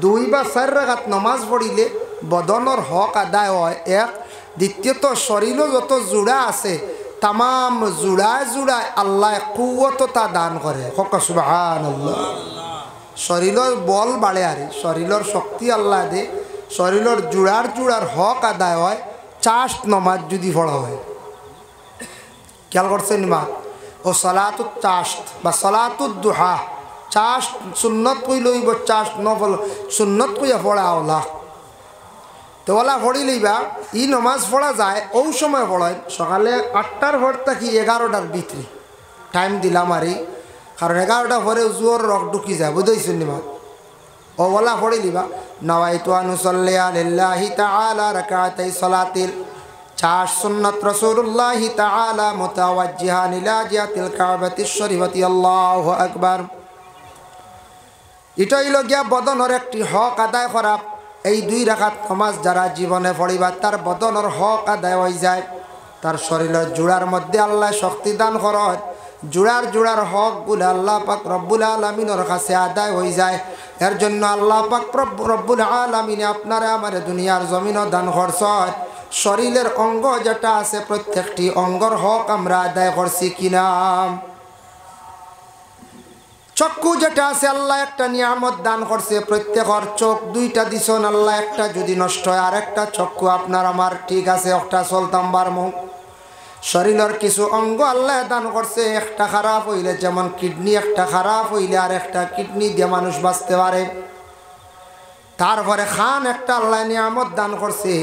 2 বা 4 রাকাত নমাজ পড়িলে বদনের হক আদায় হয়। এক, দ্বিতীয়ত শরীরও যত জোড়া আছে তাম জোড়ায় জোড়ায় আল্লাহ কুওয়াততা দান করে। সুবহানাল্লাহ। শরীরের বল বাড়ে, আর শরীরের শক্তি আল্লাহ দে, শরীরের জোড়ার জোড়ার হক আদায় হয় চাশত নমাজ যদি পড়া হয়। খেয়াল করছেন মা? ও সালাতুত চাশত বা সালাতুদ দুহা, চাশত সুন্নত কই লইব, চাশত নফল সুন্নত কইয়া পড়া ওলা। তো ওলা পড়ি লইবা, ই নমাজ পড়া যায় ও সময় পড়ায় সকালে 8টার পর থাকি 11টার ভিতরে টাইম দিলাম আরই, কারণ 11টা পরে জোর রক ঢুকি যায়, বুঝতেছেন নিমা? ও ওলা পড়ি লিবা নাওয়াইতু আন উসাল্লি আলিল্লাহি তাআলা রাকাতাই সালাতিল চাশ সুন্নাত রাসূলুল্লাহি তাআলা মুতাওয়াজ্জিহান ইলা জাতিল কাবাতিশ শরীফাতি আল্লাহু আকবার। এটা হইল গিয়া বদনের একটি হক আদায় করা। এই 2 রাকাত নামাজ যারা জীবনে পড়িবা তার বদনের হক আদায় হয়ে যায়, তার শরীরের জোড়ার মধ্যে আল্লাহ শক্তি দান করেন, জোড়ার হকগুলো আল্লাহ পাক রব্বুল আলামিনের কাছে আদায় হয়ে যায়। এর জন্য আল্লাহ পাক রব্বুল আলামিনে আপনারা আমার দুনিয়ার জমিনও দান করছেন। শরীরের অঙ্গ যেটা আছে প্রত্যেকটি অঙ্গর হক আমরা আদায় করছি কিনা? চক্ষু যেটা আছে আল্লাহ একটা নিয়ামত দান করছে, প্রত্যেকের চোখ 2টা দিছেন আল্লাহ, একটা যদি নষ্ট হয় আর একটা চক্ষু আপনার আমার ঠিক আছে, একটা চলতাম বারমু। শরীরের কিছু অঙ্গ আল্লাহ দান করছে, একটা খারাপ হইলে যেমন কিডনি, একটা খারাপ হইলে আর একটা কিডনি দিয়ে মানুষ বাঁচতে পারে। তারপরে খান একটা আল্লাহ নিয়ামত দান করছে,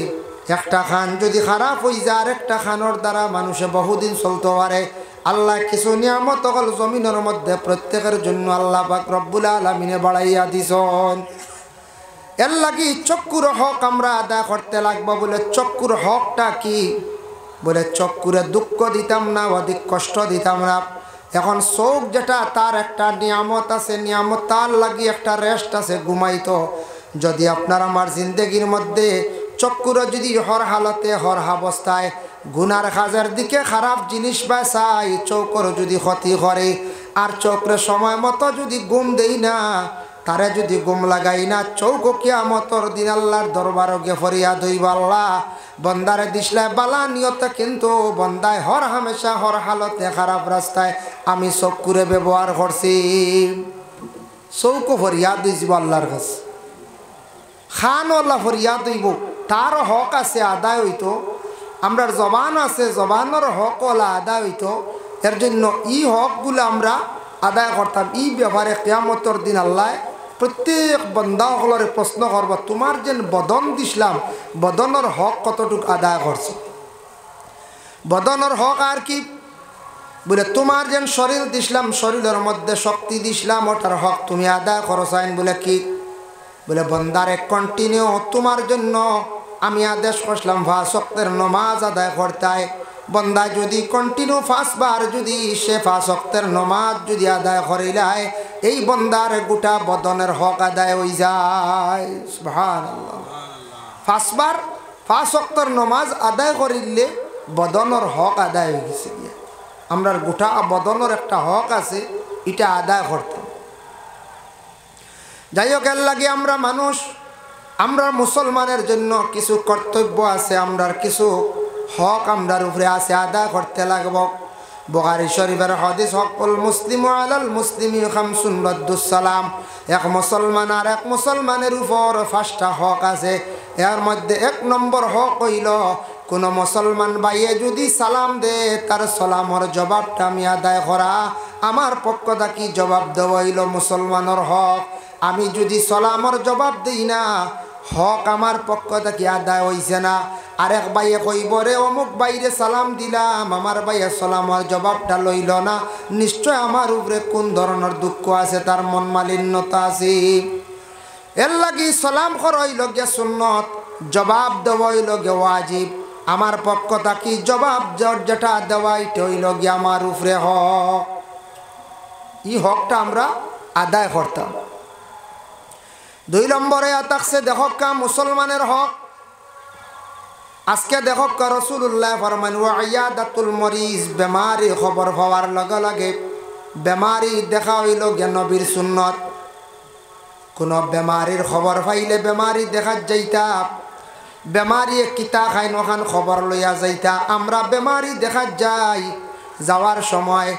একটা খান যদি খারাপ হয়ে যায় আর একটা খানোর দ্বারা মানুষে বহুদিন চলতে পারে। আল্লাহ কিছু নিয়ামত হল জমিনের মধ্যে প্রত্যেকের জন্য আল্লাহ পাক রব্বুল আলামিনে বাড়াইয়া দিছেন। এর লাগি চক্ষুর হক আমরা আদায় করতে লাগবো। বলে চক্ষুর হকটা কি? বলে চক্ষুরে দুঃখ দিতাম না, অধিক কষ্ট দিতাম না। এখন চোখ যেটা তার একটা নিয়ামত আছে, নিয়ামত তার লাগি একটা রেস্ট আছে, ঘুমাইতো। যদি আপনার আমার জিন্দগির মধ্যে চক্ষুরে যদি হর হালতে হর অবস্থায় গুনার কাজের দিকে খারাপ জিনিস বাঁচাই, চৌকর যদি ক্ষতি করে, আর চৌকরে সময় মতো যদি ঘুম দেই না, তারে যদি ঘুম লাগাই না, চৌক কিয়ামতর দিন আল্লাহর দরবারে গিয়ে ফরিয়াদ হইব, আল্লাহ বন্দারে দিসলে বালা নিয়তে, কিন্তু বন্দায় হর হামেশা হর হালতে খারাপ রাস্তায় আমি চৌকুরে ব্যবহার করছি। চৌক ফরিয়াদ হইব আল্লাহর কাছে, খানওয়ালা ফরিয়াদ হইব, তার হক আছে আদায় হইতো, আমরার জবান আছে জবানের হক ওলা আদায় হইতো। এর জন্য ই হকগুলো আমরা আদায় করতাম। ই ব্যাপারে কিয়ামতের দিন আল্লাহ প্রত্যেক বন্দা সকলরে প্রশ্ন করব, তোমার যেন বদন দিছিলাম, বদনের হক কতটুক আদায় করছো। বদনের হক আর কি বলে, তোমার যেন শরীর দিছিলাম, শরীরের মধ্যে শক্তি দিছিলাম, ওটার হক তুমি আদায় করছাইন। বলে কি? বলে বন্দারে কন্টিনিউ তোমার জন্য আমি আদেশ করলাম 5 ওয়াক্তের নামাজ আদায় করতে। বন্দা যদি কন্টিনিউ 5 বার যদি সে 5 ওয়াক্তের নামাজ যদি আদায় করিলায়, এই বন্দার গোটা বদনের হক আদায় হয়ে যায়। সুবহানাল্লাহ। 5 বার 5 ওয়াক্তের নামাজ আদায় করিলে বদনের হক আদায় হয়ে গেছে। আমরার গোটা বদনের একটা হক আছে, এটা আদায় করতাম। যাই হোক, এর লাগে আমরা মানুষ, আমরা মুসলমানের জন্য কিছু কর্তব্য আছে, আমরার কিছু হক আমরার উপরে আছে, আদায় করতে লাগব। বুখারী শরীফের হাদিস, হকুল মুসলিম আলাল মুসলিমি খামসুন রাদ্দুস সালাম। এক মুসলমান আর এক মুসলমানের উপর 5টা হক আছে। এর মধ্যে 1 নম্বর হক হইল, কোন মুসলমান ভাইয়ে যদি সালাম দে, তার সালামের জবাবটা আমি আদায় করা। আমার পক্ষ থেকে জবাব দেওয়া হইল মুসলমানের হক। আমি যদি সালামের জবাব দিই না, হক আমার পক্ষ থেকে আদায় হইছে না। আরেক ভাইয়ে কইব, রে অমুক বাইরে সালাম দিলাম, আমার ভাইয়ে সালামের জবাবটা লইল না, নিশ্চয় আমার উপরে কোন ধরনের দুঃখ আছে, তার মন মালিন্যতা আছে। এর লাগি সালাম করা হইল গে সুন্নত, জবাব দেওয়া হইল গে ওয়াজিব। আমার পক্ষ থেকে জবাব যেটা দেওয়া, এটা হইল গে আমার উপরে হক। এই হকটা আমরা আদায় করতাম। 2 নম্বরে থাকছে দেখকা মুসলমানের হক। আজকে দেখকা রাসূলুল্লাহ ফরমান, ওয়াইয়াদাতুল মরিজ, বেমারি খবর পাওয়ার লগে লগে বেমারি দেখা হইল গে নবীর সুন্নত। কোন বেমারির খবর পাইলে বেমারি দেখা যাইতা, বেমারি কিতা খাইন ওখান খবর লইয়া যাইতা। আমরা বেমারি দেখা যাই, যাওয়ার সময়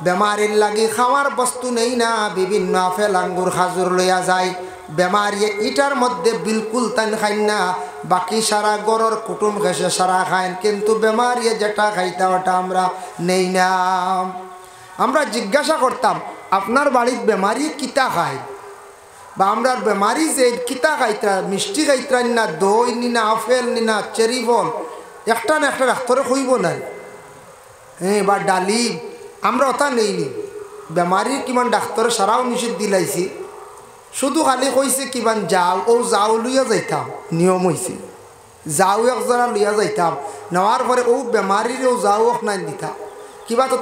বেমারির লাগি খাওয়ার বস্তু নেই না, বিভিন্ন আপেল আঙ্গুর খাজুর লইয়া যায়। বেমারি ইটার মধ্যে বিলকুল তান খাইন না, বাকি সারা গরর কুটুম খেসে সারা খাইন, কিন্তু বেমারি যেটা খাইতা ওটা আমরা নেই না। আমরা জিজ্ঞাসা করতাম, আপনার বাড়ির বেমারি কিতা খায়, বা আমরা বেমারি যে কিতা খাইতা, মিষ্টি খাইতান না, দই নি না, আপেল নি না, চেরি ফল, একটা না একটা ডাক্তারে কইব না, হ্যাঁ, বা ডালিম, আমরা ওটা নেইনি। বেমারির কিমান ডাক্তারে সারাও নিষেধ দিলাইছি, শুধু খালি কইছে কিমান যাও, ও যাও লইয়া যাইতাম, নিয়ম হয়েছে যাও একজনা লইয়া যাইতাম, নেওয়ার পরে ও বেমারিরও যাও নাই দিতাম। কিবা তো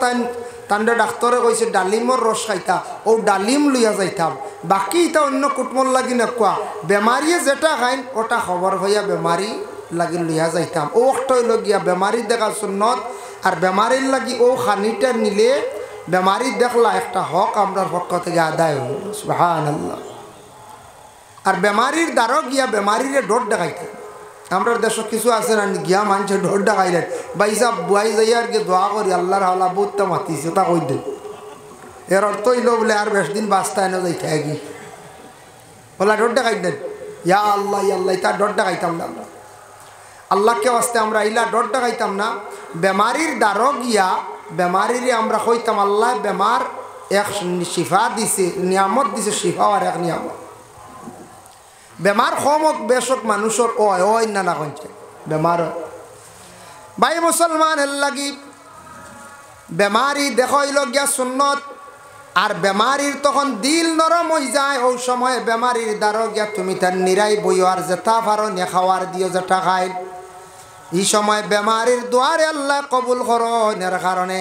তান্ডে ডাক্তারে কইছে ডালিমর রস খাইতা, ও ডালিম লইয়া যাইতাম। বাকি এটা অন্য কুটমল লাগি না কোয়া, বেমারিয়ে যেটা খাইন ওটা খবর হইয়া বেমারি লাগি লইয়া যাইতাম। ও একটা হইল গিয়া বেমারি দেখা সুন্নত, আর বেমারির লাগি ও খানিটা নিলে বেমারি দেখলা একটা হক আমরার পক্ষ থেকে আদায় হইল। সুবহানাল্লাহ। আর বেমারির দ্বারা গিয়া বেমারিরে ডর দেখাইতে, আমরা দেশ কিছু আছে না গিয়া মানুষে ডর দেখাইলেন, বাইসা বুয়াই যাই আর কি দোয়া করি আল্লাহর হাওলা বহুতটা মাতিছে, তা কই দেন। এর অর্থ হইল বলে আর বেশ দিন বাঁচতে না যাইতে কি বলা ডর দেখাইতেন, ইয়া আল্লাহ ইয়া আল্লাহ, তার ডর দেখাইতাম না আমরা। আল্লাহকে বাঁচতে আমরা ইলা ডর দেখাইতাম না। বেমারির দ্বারা গিয়া বেমারিরে আমরা কইতাম, আল্লাহ বেমার এক শিফা দিছে, নিয়ামত দিছে, শিফা আর এক নিয়ামত। বেমার কমক বেশক মানুষের ওই না কইছে বেমার। ভাই মুসলমান এর লাগি বেমারি দেখাইল গিয়া সুন্নত, আর বেমারির তখন দিল নরম হয়ে যায়। ওই সময় বেমারির দ্বারা গিয়া তুমি তার নিরাই বইও, আর যেটা পারো নে খাওয়ার দিও যেটা খাই। এই সময় বেমারির দোয়ারে আল্লাহ কবুল করেন। এর কারণে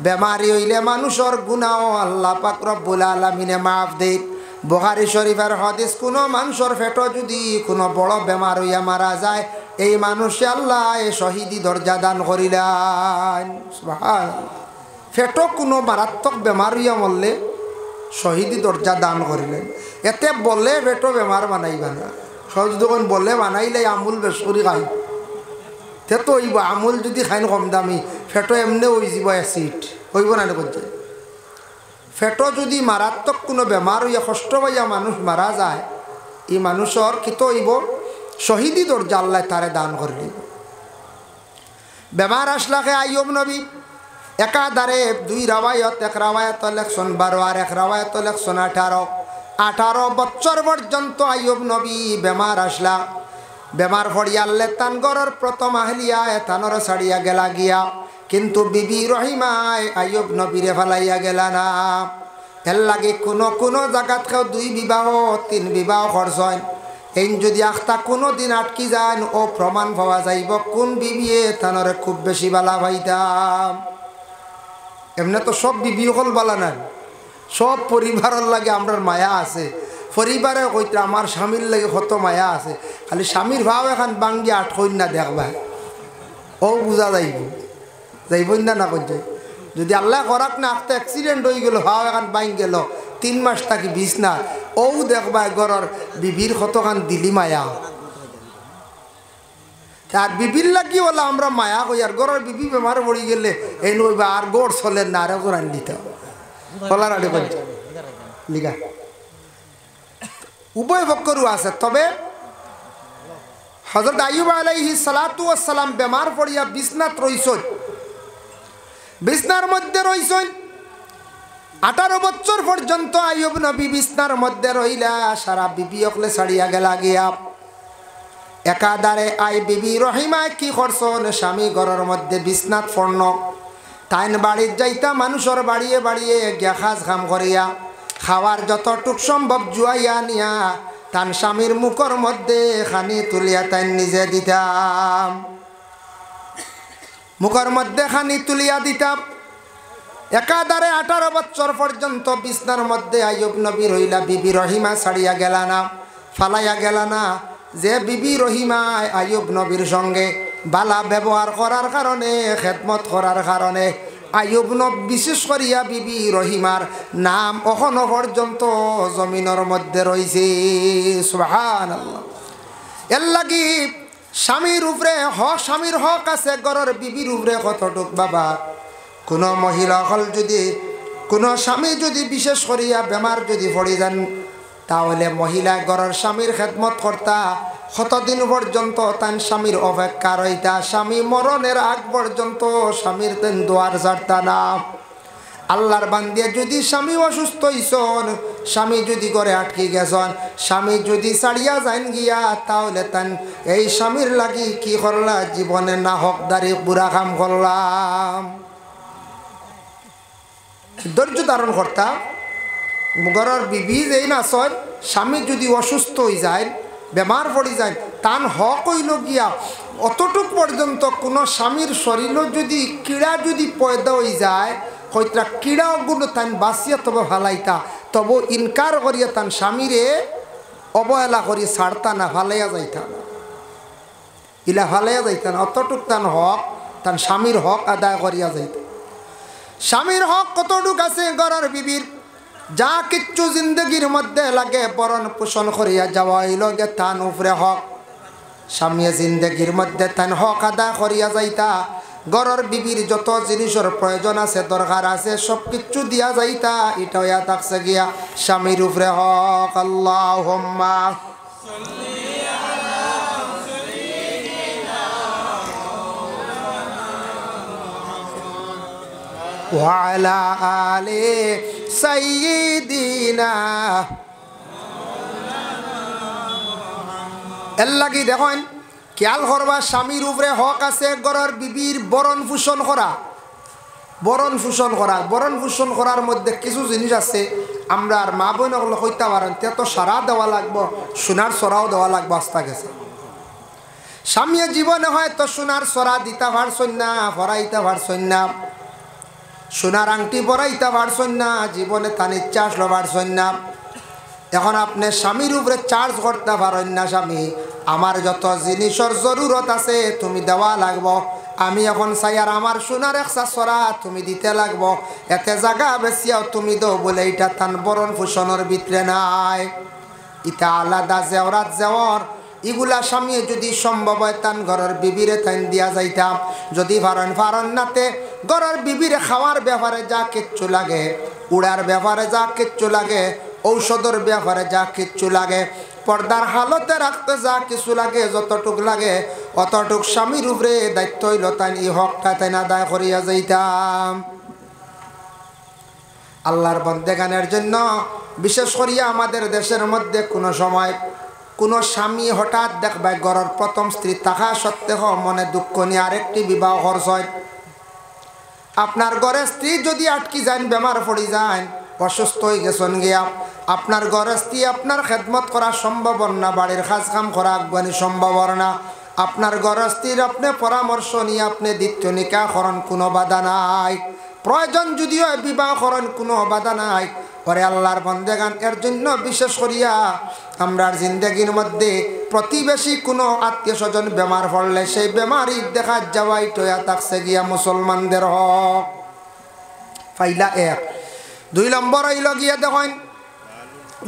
বেমারি হইলে মানুষের গুনাহ আল্লাহ পাক রব্বুল আলামিনে মাফ দেন। বুখারী শরীফের হাদিস, কোনো মানুষের পেটে যদি কোনো বড় বেমার হইয়া মারা যায়, এই মানুষে আল্লাহ শহীদি দরজা দান করিলেন। সুবহানাল্লাহ। ফেটো কোনো মারাত্মক বেমার হইয়া মরলে শহীদি দরজা দান করিলেন। এতে বলে পেটো বেমার বানাইবা না, সহজ যখন বলে বানাইলে আমুল বেশ করে খাই তে তো হইব। আমুল যদি খাইন কম দামি ফেটো এমনি হয়ে যাব অ্যাসিড, হইব না করছে। ফেটো যদি মারাত্মক কোনো বেমার হইয়া কষ্ট পাইয়া মানুষ মারা যায়, এই মানুষের কিতো হইব শহীদি দরজা আল্লাহ তারে দান করে দিব। বেমার আসলাকে আইয়ুব নবী একাধারে দুই রাওয়ায়ত, এক রাওয়ায়ত লেখছেন 12 আর এক রাওয়ায়ত লেখছেন 18 বছর পর্যন্ত আইয়ুব নবী বেমার আসলা। বেমার ফড়িয়ালে তান গরর প্রথম আহলিয়া তানর ছাড়িয়া গেলা গিয়া, কিন্তু বিবি রহিমায় আইয়ুব নবীরে ফালাইয়া গেলা না। এর লাগে কোনো জায়গাত কেউ 2 বিবাহ 3 বিবাহ করছেন। এই যদি আখতা কোনো দিন আটকি যান ও প্রমাণ পাওয়া যাইব কোন বিবিয়ে তানরে খুব বেশি বালা ভাইতাম। এমনি তো সব বিবি হল বালা নাই, সব পরিবারের লাগে আমরার মায়া আছে। পরিবারে কইতে আমার স্বামীর লাগে কত মায়া আছে, খালি স্বামীর ভাব এখন বাঙ্গি আটকইন না দেখবা ও বুঝা যাইব না করছে। যদি আল্লাহ করাক না একটা অ্যাক্সিডেন্ট হয়ে গেল, ভাব এখন বাইং গেল 3 মাস থাকি বিছনা, ও দেখবা ঘরের বিবির কতখান দিলি মায়া। আর বিবির লাগি বলে আমরা মায়া কই, আর ঘরের বিবি বেমার পড়ি গেলে এই নইবা আর গোড় চলেন না, আর আন দিতে বলার আগে বলছে লিগা উভয় পক্ষরও আছে। তবে হযরত আইয়ুব আলাইহিস সালাতু ওয়াস সালাম বেমার পড়িয়া বিছনাত রইছেন, বিছনার মধ্যে রইছেন 18 বছর পর্যন্ত আইয়ুব নবী বিছনার মধ্যে রইলা। সারা বিবি অকলে ছাড়িয়া গেলা গিয়া একাধারে আই বিবি রহিমা কি করছেন, স্বামী ঘরের মধ্যে বিছনাত পড়ন, তাইন বাড়ির যাইতা মানুষের বাড়িয়ে বাড়িয়ে গিয়া খাজ খাম করিয়া খাওয়ার যতটুক সম্ভব জুয়াইয়া নিয়া তান স্বামীর মুখের মধ্যে খানি তুলিয়া তাই নিজে দিতাম, মুখের মধ্যে খানি তুলিয়া দিতাম। একাধারে 18 বছর পর্যন্ত বিছনার মধ্যে আইয়ুব নবী রইলা। বিবি রহিমা ছাড়িয়া গেলা না, ফালাইয়া গেলা না। যে বিবি রহিমা আইয়ুব নবীর সঙ্গে বালা ব্যবহার করার কারণে, খেদমত করার কারণে আইয়ুব নবী বিশেষ করিয়া বিবি রহিমার নাম এখনো পর্যন্ত জমিনের মধ্যে রয়েছে। সুবহানাল্লাহ। এর লাগি স্বামীর উপরে হক, স্বামীর হক আছে, ঘরের বিবির উপরে কতটুক বাবা। কোনো মহিলা হল যদি কোনো স্বামী যদি বিশেষ করিয়া বেমার যদি পড়ে যান, তাহলে মহিলা ঘরের স্বামীর খেদমত কর্তা কতদিন পর্যন্ত তান স্বামীর অপেক্ষা রইতা, স্বামী মরণের আগ পর্যন্ত স্বামীর তেন দোয়ার ছাড়তা না। আল্লাহর বান্দিয়া যদি স্বামী অসুস্থ হইছন, স্বামী যদি ঘরে আটকে গেছন, স্বামী যদি ছাড়িয়া যান গিয়া, তাহলে তান এই স্বামীর লাগি কি করলা, জীবনে না হকদারি বুড়া কাম করলাম। ধৈর্য ধারণ করতা। ঘরের বিবি যেই না সয়, স্বামী যদি অসুস্থ হয়ে যায়, বেমার পড়ে যায়, তান হক হইল গিয়া অতটুক পর্যন্ত কোনো স্বামীর শরীরও যদি কীড়া যদি পয়দা হয়ে যায়, হয়তো কীড়াগুলো তান বাঁচিয়া তবে ভালাইতা, তবু ইনকার করিয়া তান স্বামীরে অবহেলা করিয়া ছাড়তা না, ভালাইয়া যাইতা না, ইলা ভালাইয়া যাইতা না। অতটুক তান হক, তান স্বামীর হক আদায় করিয়া যাইতা। স্বামীর হক কতটুক আছে ঘরের বিবির, যা কিচ্ছু জিন্দগির মধ্যে লাগে বরণ পোষণ করিয়া যাওয়া হইল গে তান উপরে হক। স্বামী জিন্দগির মধ্যে তান হক আদায় করিয়া যাইতা, ঘরের বিবির যত জিনিসের প্রয়োজন আছে, দরকার আছে, সব কিচ্ছু দিয়া যাইতা। এটা হইয়া থাকছে গিয়া স্বামীর উপরে হক। আল্লাহুম্মা ওয়ালা আলে সাইয়্যিদিনা। এর লাগি দেখেন খেয়াল করবা, স্বামীর উপরে হক আছে ঘরের বিবির বরণ পোষণ করা। বরণ পোষণ করা, বরণ পোষণ করার মধ্যে কিছু জিনিস আছে আমরা আর মা বোন ওগুলো হইতে পারেন, তে তো সারা দেওয়া লাগবো, সোনার সরাও দেওয়া লাগবো। আস্তা গেছে স্বামী জীবনে হয়তো সোনার সরা দিতে পারছেন না, ফরাইতে পারছেন না, সোনার আংটি পরাইতে পারছেন না, জীবনে তার ইচ্ছা আসলো পারছেন না। এখন আপনি স্বামীর উপরে চার্জ করতে পারেন না, স্বামী আমার যত জিনিসের জরুরত আছে তুমি দেওয়া লাগবো। আমি এখন চাই আর আমার সোনার একসা সরা তুমি দিতে লাগবো। এতে জায়গা বেশিও তুমি দো বলে এটা তান বরণ ফুসনের ভিতরে নাই। ইটা আলাদা জেওরাত জেওর এগুলা স্বামী যদি সম্ভব হয় তান ঘরের বিবিরে তাইন দিয়া যাইতাম। যদি ফারন নাতে ঘরের বিবিরে খাওয়ার ব্যাপারে যা কিচ্ছু লাগে, উড়ার ব্যাপারে যা কিচ্ছু লাগে, ঔষধের ব্যাপারে যা কিচ্ছু লাগে, পর্দার হালতে রাখতে যা কিছু লাগে, যতটুক লাগে অতটুক স্বামীর উপরে দায়িত্ব হইল তাই এই হকটা তাই আদায় করিয়া যাইতাম। আল্লাহর বন্দেগানের জন্য বিশেষ করিয়া আমাদের দেশের মধ্যে কোনো সময় কোনো স্বামী হঠাৎ দেখবে ঘরের প্রথম স্ত্রী থাকা সত্ত্বেও মনে দুঃখ নিয়ে আরেকটি বিবাহ খরচ হয়। আপনার ঘরে স্ত্রী যদি আটকি যান, বেমার পড়ি যান, অসুস্থ হয়ে গেছেন গিয়া, আপনার ঘরে স্ত্রী আপনার খেদমত করা সম্ভব না, বাড়ির কাজ কাম করা আগুয়ানি সম্ভব না, আপনার ঘরে স্ত্রীর আপনি পরামর্শ নিয়ে আপনি দ্বিতীয় নিকাহ করেন, কোনো বাধা নাই। প্রয়োজন যদিও বিবাহ করেন, কোনো বাধা নাই। পরে আল্লাহর বন্দেগান এর জন্য বিশেষ করিয়া আমরা জিন্দগির মধ্যে প্রতিবেশী কোনো আত্মীয় স্বজন বেমার পড়লে সেই বেমারি দেখা যাওয়াই টয়া থাকছে গিয়া মুসলমানদের হক। ফাইলা এক। 2 নম্বর হইল গিয়া দেখেন,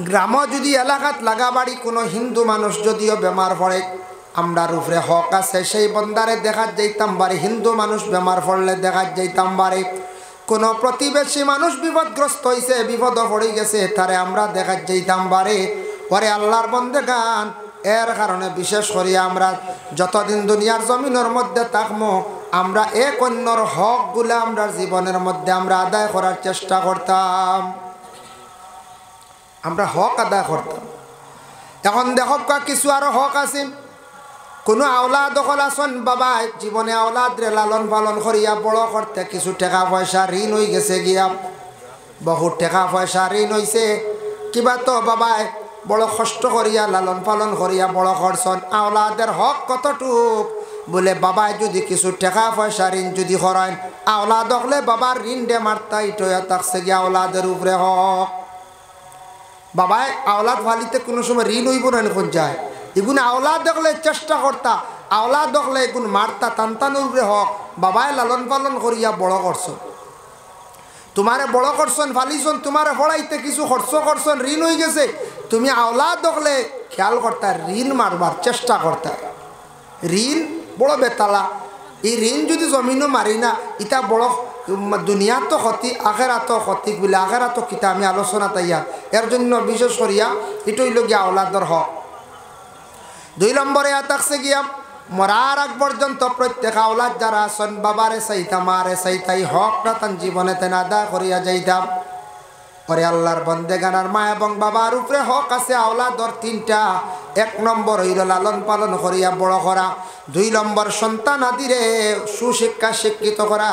গ্রাম যদি এলাকাত লাগা বাড়ি কোনো হিন্দু মানুষ যদিও বেমার পড়ে, আমরার উপরে হক আছে সেই বন্দারে দেখা যাইতাম বাড়ি। হিন্দু মানুষ বেমার পড়লে দেখা যাইতাম বাড়ি। কোনো প্রতিবেশী মানুষ বিপদগ্রস্ত হয়েছে, বিপদ পড়ে গেছে, তারে আমরা দেখা যাইতাম বাড়ি। পরে আল্লাহর বন্দেগান এর কারণে বিশেষ করিয়া আমরা যতদিন দুনিয়ার জমিনের মধ্যে থাকবো, আমরা এক অন্যর হকগুলা আমরা জীবনের মধ্যে আমরা আদায় করার চেষ্টা করতাম। আমরা হক আদায় করতাম। এখন দেখো কিছু আরো হক আছে। কোনো আওলাদ দখল আসন বাবা জীবনে আওলাদ রে লালন পালন করিয়া বড় করতে কিছু টাকা পয়সা ঋণ হয়ে গেছে গিয়া, বহুত টাকা পয়সা ঋণ হয়েছে। কিবা তো বাবায় বড় কষ্ট করিয়া লালন পালন করিয়া বড় করছন। আওলাদের হক কতটুক বলে বাবায় যদি কিছু টাকা পয়সা ঋণ যদি করেন, আওলাদ হলে বাবার ঋণ ডে মারতাই টয়া থাকছে গিয়া আওলাদের উপরে হক। বাবায় আওলাদ ফালিতে কোনো সময় ঋণ হইব না কোন যায়, এগুলো আওলাদ দেখলে চেষ্টা করতা, আওলাদ দেখলে এগুলো মারতা, তান্তানোর উপরে হক। বাবায় লালন পালন করিয়া বড় করছ, তোমারে বড় করছেন ফালিছন, তোমারে পড়াইতে কিছু খরচ করছেন, ঋণ হয়ে গেছে, তুমি আওলাদ দেখলে খেয়াল করতা, ঋণ মারবার চেষ্টা করতা। ঋণ বড় বেতালা। এই ঋণ যদি জমিনও মারি না, ইটা বড় দুনিয়া তো ক্ষতি, আখেরাত ক্ষতি বলে আখেরাত কিতা আমি আলোচনা তাইয়া। এর জন্য বিশেষ করিয়া এটাই লগিয়া আওলাদর হক। 2 নম্বরে থাকছে গিয়া মরার আগ পর্যন্ত প্রত্যেক আওলাদ যারা আছেন বাবারে চাইতা মারে চাইতাই হকটা তান জীবনে তেন আদায় করিয়া যাইতাম। পরে আল্লাহর বন্দেগানার মা এবং বাবার উপরে হক আছে আওলাদর 3টা। 1 নম্বর হইল লালন পালন করিয়া বড় করা। 2 নম্বর সন্তান আদিরে সুশিক্ষা শিক্ষিত করা,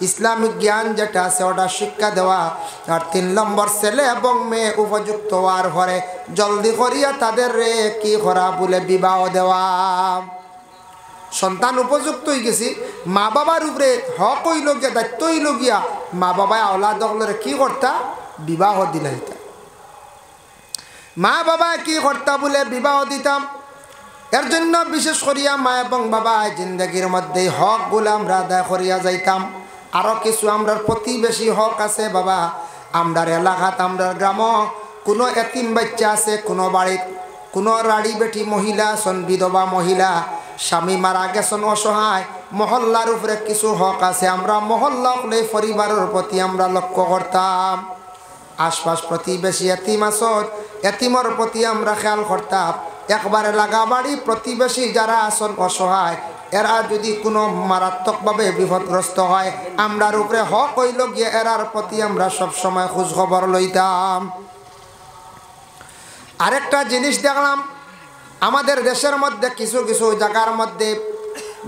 ইসলামিক জ্ঞান যেটা আছে ওটা শিক্ষা দেওয়া। আর 3 নম্বর ছেলে এবং মেয়ে উপযুক্ত হওয়ার পরে জলদি করিয়া তাদের রে কি করা বলে বিবাহ দেওয়া। সন্তান উপযুক্ত হয়ে গেছি, মা বাবার উপরে হক হইল গিয়া, দায়িত্ব হইল গিয়া মা বাবায় আওলাদ হলে কি করতা, বিবাহ দিলাইতা। মা বাবা কি করতা বলে বিবাহ দিতাম। এর জন্য বিশেষ করিয়া মা এবং বাবা জিন্দগির মধ্যে হকগুলো আমরা আদায় করিয়া যাইতাম। আরও কিছু আমরার প্রতিবেশী হক আছে বাবা। আমরার এলাকাত আমরার গ্রাম কোনো এতিম বাচ্চা আছে, কোনো বাড়িত কোনো রাড়ি বেটি মহিলা আছেন, বিধবা মহিলা, স্বামী মারা গেছেন অসহায়, মহল্লার উপরে কিছু হক আছে। আমরা মহল্লা হলে পরিবারের প্রতি আমরা লক্ষ্য করতাম। আশপাশ প্রতিবেশী এতিম আসন, এতিমর প্রতি আমরা খেয়াল করতাম। একবারে লাগা বাড়ি প্রতিবেশী যারা আসন অসহায়, এরা যদি কোনো মারাত্মকভাবে বিপদগ্রস্ত হয়, আমরার উপরে হক হইল গিয়ে এরার প্রতি আমরা সবসময় খোঁজ খবর লইতাম। আরেকটা জিনিস দেখলাম আমাদের দেশের মধ্যে কিছু কিছু জায়গার মধ্যে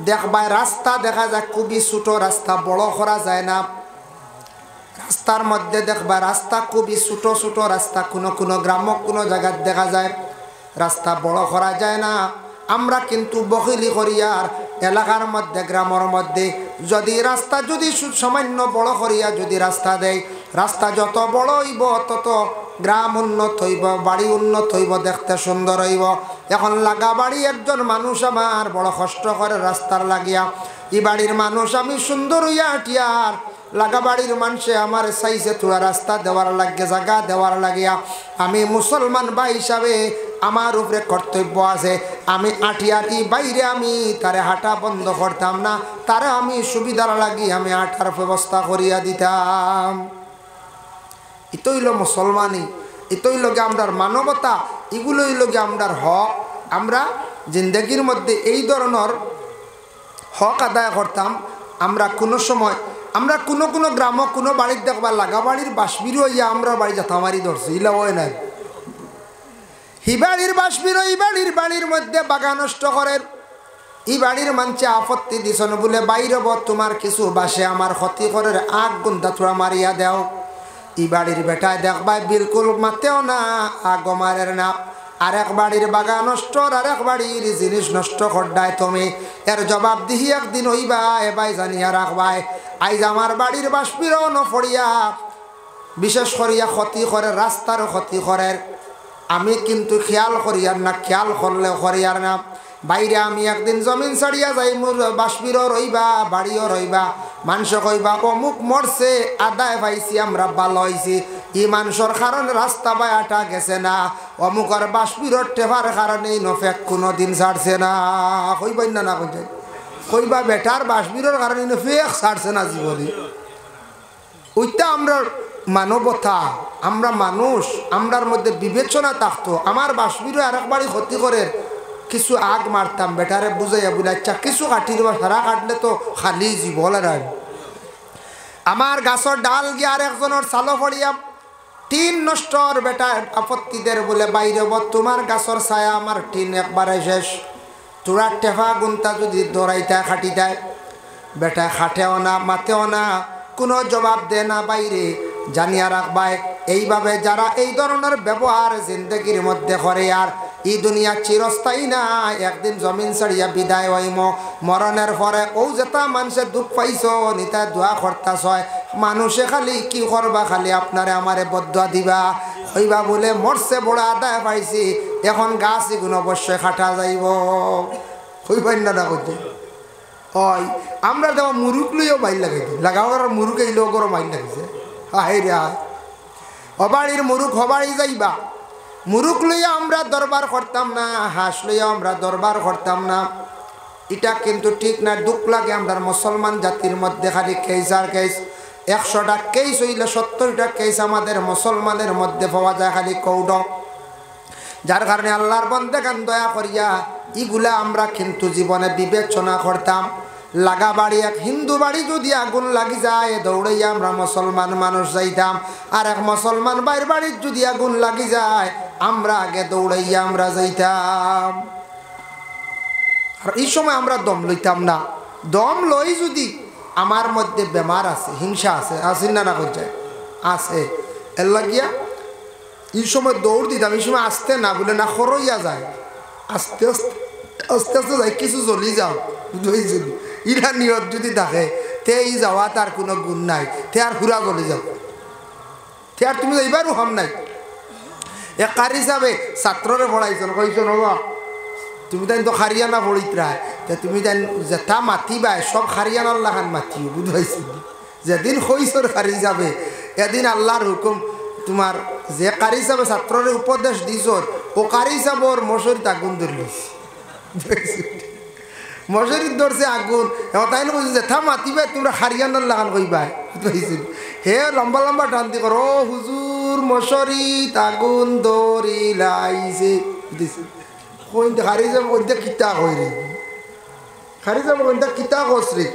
দেখবায় রাস্তা দেখা যায় খুবই ছোট রাস্তা, বড় করা যায় না। রাস্তার মধ্যে দেখবা রাস্তা খুবই ছোট ছোট রাস্তা, কোনো কোনো গ্রাম কোনো জায়গায় দেখা যায় রাস্তা বড় করা যায় না। আমরা কিন্তু বকিলি করিয়ার এলাকার মধ্যে গ্রামের মধ্যে যদি রাস্তা যদি সামান্য বড় করিয়া যদি রাস্তা দেয়, রাস্তা যত বড় হইব তত গ্রাম উন্নত হইব, বাড়ি উন্নত হইব, দেখতে সুন্দর হইব। এখন লাগা বাড়ি একজন মানুষ আমার বড় কষ্ট করে রাস্তার লাগিয়া, ই বাড়ির মানুষ আমি সুন্দর হইয়া টিয়ার, লাগা বাড়ির মানুষে আমার চাইছে তোরা রাস্তা দেওয়ার লাগে, জায়গা দেওয়ার লাগিয়া। আমি মুসলমান ভাই হিসাবে আমার উপরে কর্তব্য আছে, আমি আটিয়ার ই বাইরে আমি তারে হাঁটা বন্ধ করতাম না, তারে আমি সুবিধার লাগি আমি হাঁটার ব্যবস্থা করিয়া দিতাম। এতই হইল মুসলমানি, এতই লগে আমরার মানবতা, এগুলোই লগে আমরার হক। আমরা জিন্দগির মধ্যে এই ধরনের হক আদায় করতাম। আমরা কোনো সময় আমরা কোনো কোনো গ্রাম কোনো বাড়ির দেখবা লাগা বাড়ির বাসবিরো হইয়া আমরা বাড়ি যাতামারি ধরছি, ইলা হয় নাই। হি বাড়ির বাসবিরো ই বাড়ির বাড়ির মধ্যে বাগান নষ্ট করে, ই বাড়ির মানছে আপত্তি দিছন বলে বাইরব তোমার কিছু বাসে আমার ক্ষতি করে, আগ গুন্দা থোড়া মারিয়া দেও। ই বাড়ির বেটায় দেখবাই বিলকুল মাতেও না, আগ মারের না। আরেক বাড়ির বাগান নষ্ট, আরেক বাড়ির জিনিস নষ্ট করডায় তুমি, এর জবাব দিহি একদিন হইবা এবাই জানিয়া রাখবাই। আইজ আমার বাড়ির বাষ্পীরও নফড়িয়া বিশেষ করিয়া ক্ষতি করে, রাস্তারও ক্ষতি করে। আমি কিন্তু খেয়াল করিয়ার না, খেয়াল করলেও করিয়ার না। বাইরে আমি একদিন জমিন ছাড়িয়া যাই, মোর বাষ্পীরও রইবা, বাড়িও রইবা। মানুষ কইবা অমুক মরছে, আদায় পাইছি আমরা, ভালো হয়েছি। ই মানুষের কারণে রাস্তা বায়াটা গেছে না, অমুকর বাষ্পীরর টেভার কারণে নফেক কোনো দিন ছাড়ছে না। কইবাই না, না কইতে কইবা বেটার বাষ্পীরর কারণে নফেক ছাড়ছে না জীবনে। ওইটা আমরা মানবতা, আমরা মানুষ, আমরার মধ্যে বিবেচনা থাকতো। আমার বাষ্পীরও আরেক বাড়ি ক্ষতি করে কিছু আগ মারতাম, বেটারে বুঝাইয়া বলে আচ্ছা কিছু কাটি দেবা, সারা কাটলে তো খালি জীবন। আর আমার গাছর ডাল গিয়ে আর একজনের চালো পড়িয়া টিন নষ্টর, বেটা আপত্তিদের বলে বাইরে তোমার গাছর ছায়া আমার টিন একবারে শেষ। তোরা টেফা গুন্তা যদি দৌড়াইতায় খাটিতায়, বেটা খাটেও না, মাতেও না, কোনো জবাব দে না বাইরে। জানিয়া রাখবাই এইভাবে যারা এই ধরনের ব্যবহার জিন্দগির মধ্যে করে, আর এই দুনিয়া চিরস্থায়ী না, একদিন জমিন ছাড়িয়া বিদায় হইম। মরণের পরে ও যেটা মানুষের দুঃখ পাইছ নিতা দোয়া করতাস হয়, মানুষে খালি কি করবা, খালি আপনারে আমারে বদুয়া দিবা, হইবা বলে মরছে বড় আদায় পাইছি, এখন গাছ এগুলো অবশ্যই খাটা যাইব। হইবেন না করতে হয়। আমরা দেওয়া মুরুখ লইও বাইর লাগাইছি, লাগাও মুরুখ এই লোকেরও বাইর লাগিছে। হাই রে হাই, হবাড়ির মুরুখ হবাড়ি যাইবা, মুরুখ লইয়া আমরা দরবার করতাম না, হাঁস লইয়া আমরা দরবার করতাম না। এটা কিন্তু ঠিক না, দুঃখ লাগে। আমরা মুসলমান জাতির মধ্যে খালি কেস আর কেস, 100টা কেস হইলে 70টা কেস আমাদের মুসলমানের মধ্যে পাওয়া যায় খালি কৌড। যার কারণে আল্লাহর বন্দেগান দয়া করিয়া ইগুলা আমরা কিন্তু জীবনে বিবেচনা করতাম। লাগা বাড়ি এক হিন্দু বাড়ি যদি আগুন লাগি যায়, দৌড়াইয়া আমরা মুসলমান মানুষ যাইতাম। আর এক মুসলমান বাইর বাড়ির যদি আগুন লাগি যায়, আমরা আগে দৌড়াইয়া আমরা যাইতাম। আর এই সময় আমরা দম লইতাম না। দম লই যদি আমার মধ্যে বেমার আছে, হিংসা আছে, আসেন না, না করছে আছে, এর লাগিয়া এই সময় দৌড় দিতাম। এই সময় আসতে না বলে না খরইয়া যায়, আস্তে আস্তে আস্তে আস্তে যাই, কিছু জ্বলি যাও। যদি ইরা নিয়ত যদি থাকে, তে ই যাওয়া তার কোনো গুণ নাই, তে আর ঘুরা জ্বলি যাও, তে আর তুমি যাইবারও হম নাই। এক কার হিসাবে ছাত্ররে পড়াইছেন, কইছেন হবা তুমি তাই তো হারিয়ানা পড়িতরা, তুমি তাই যেটা মাতিবাই সব হারিয়ানার লাগান মাতিও, বুঝাইছি। যেদিন কইসর হারি যাবে এদিন আল্লাহর হুকুম, তোমার যে কারি হিসাবে ছাত্ররে উপদেশ দিছ ও কারি হিসাবে ওর মশারিত আগুন ধরলিস, মশারিত ধরছে আগুন। তাই না বলছি যেটা মাতিবাই তোমরা হারিয়ানার লাগান কইবাই, বুঝাইছিল। হে লম্বা লম্বা টান্তি করো, হুজুর মশারিত আগুন ধরিলাইছে, বুঝেছি। কইতে হারি যাব, কইতে কিতা কই রে, হারি যাব কইতে কিতা কস রে,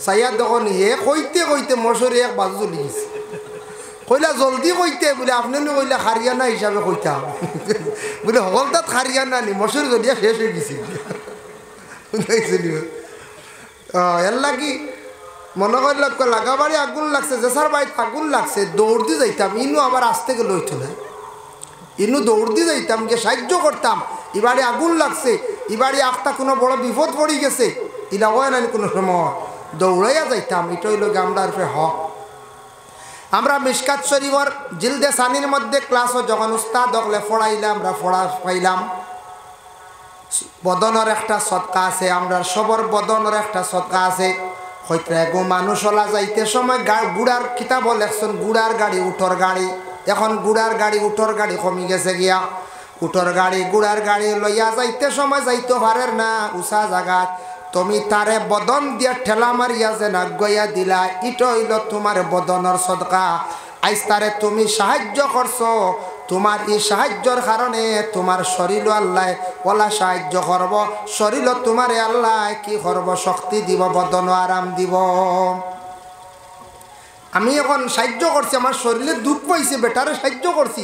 সাইয়া দেখুন হে কইতে কইতে মশারি এক বাজু চলি গেছে। কইলা জলদি কইতে বলে, আপনি কইলা হারিয়ানা হিসাবে কইতা বলে, হল তাত হারিয়ানা নি, মশারি জলিয়া শেষ হয়ে গেছে। এর লাগি মনে করল লাগা বাড়ি আগুন লাগছে, যেসার বাড়িতে আগুন লাগছে দৌড় দিয়ে যাইতাম। ইনু আবার আসতে গেলে হইতো না, ইনু দৌড় দিয়ে যাইতাম, গিয়ে সাহায্য করতাম। এবারে আগুন লাগছে, এবারে একটা কোনো বড় বিপদ পড়ে গেছে, এটা হয় না কোনো সময় দৌড়াইয়া যাইতাম। এটাই লোক আমরা হক। আমরা মিশকাত শরীফর জিলদে সানির মধ্যে ক্লাসও যখন উস্তাদ হকলে পড়াইলাম আমরা পড়া পাইলাম বদনের একটা সদকা আছে, আমরা সবর বদনের একটা সদকা আছে। হয়তো এগো মানুষ ওলা যাইতে সময় গুড়ার কিতাব লেখছেন গুড়ার গাড়ি উঠোর গাড়ি, এখন গুড়ার গাড়ি উঠোর গাড়ি কমি গেছে গিয়া, উঠোর গাড়ি গুড়ার গাড়ি লইয়া যাইতে সময় যাইতে পারের না উষা জাগাত, তুমি তারে বদন দিয়া ঠেলা মারিয়া যে নাগইয়া দিলা, ইটো হইল তোমার বদনের সদকা। আইজ তারে তুমি সাহায্য করছো, তোমার এই সাহায্যর কারণে তোমার শরীর আল্লাহ ওলা সাহায্য করব, শরীর তোমার আল্লাহ কি করব শক্তি দিব, বদন আরাম দিব। আমি এখন সাহায্য করছি, আমার শরীরে দুঃখ পাইছে, বেটারে সাহায্য করছি,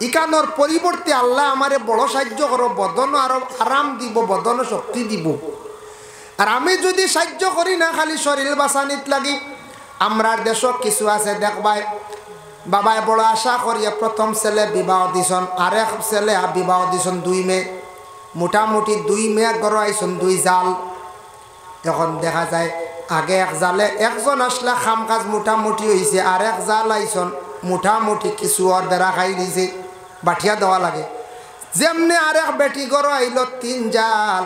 ইকানোর পরিবর্তে আল্লাহ আমারে বড় সাহায্য করো, বদন আরো আরাম দিব, বদন শক্তি দিব। আর আমি যদি সাহায্য করি না খালি শরীর বাঁচানিত লাগি, আমরার দেশ কিছু আছে দেখবাই বাবায় বড় আশা করিয়া প্রথম ছেলে বিবাহ দিছন, আরেক ছেলে বিবাহ দিছন 2 মেয়ে, মোটামুটি 2 মেয়ে গড় আইসন 2 জাল। এখন দেখা যায় আগে এক জালে একজন আসলে খাম কাজ মোটামুটি হয়েছে, আর এক জাল আইসন মোটামুটি কিছু ওর বেড়া খাই দিছে, বাঠিয়া দেওয়া লাগে। যেমনি আরেক বেটি গড় আইল 3 জাল,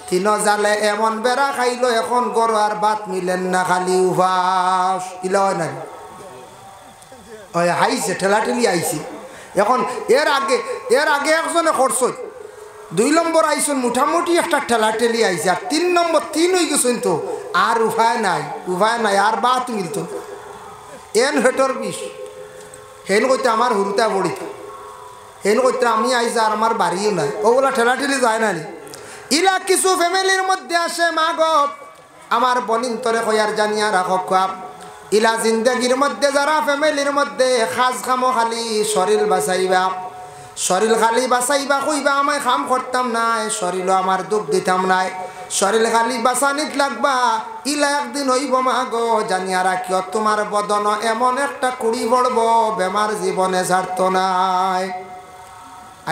3 জালে এমন বেড়া খাইলো, এখন গড় আর বাত মিলেন না, খালি উভাস ইল না হাইছে ঠেলাঠেলি আইছে। এখন এর আগে একজনে করছ 2 নম্বর আইসন মোটামুটি একটা ঠেলাঠেলি আইছে, আর 3 নম্বর 3 হয়ে গেছেন, তো আর উপায় নাই আর বাত মিলত এন হেটর বিষ হেন কইতে আমার হুরুতা বড়িত, হেন কইতে আমি আইসা আর আমার বাড়িও নাই, ওগুলা ঠেলাঠেলি যায় না। ইলা কিছু ফ্যামিলির মধ্যে আসে, মা গো আমার বনিন তরে কয়ার জানিয়া রাখো খাপ, ইলা জিন্দগির মধ্যে যারা ফ্যামিলির মধ্যে খাজ খামো খালি শরীর বাঁচাইবা, শরীর খালি বাঁচাইবা কইবা আমায় খাম করতাম নাই, শরীরও আমার দুঃখ দিতাম নাই, শরীর খালি বাঁচানিত লাগবা, ইলা একদিন হইব মা গো জানিয়া রাখিও তোমার বদন এমন একটা কুড়ি পড়ব বেমার জীবনে ছাড়ত নাই।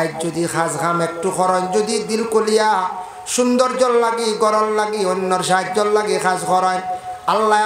আজ যদি খাজ খাম একটু করন, যদি দিল কলিয়া সৌন্দর্যর লাগি গরল লাগি অন্যর সাহায্যর লাগি খাজ করেন, আল্লাহ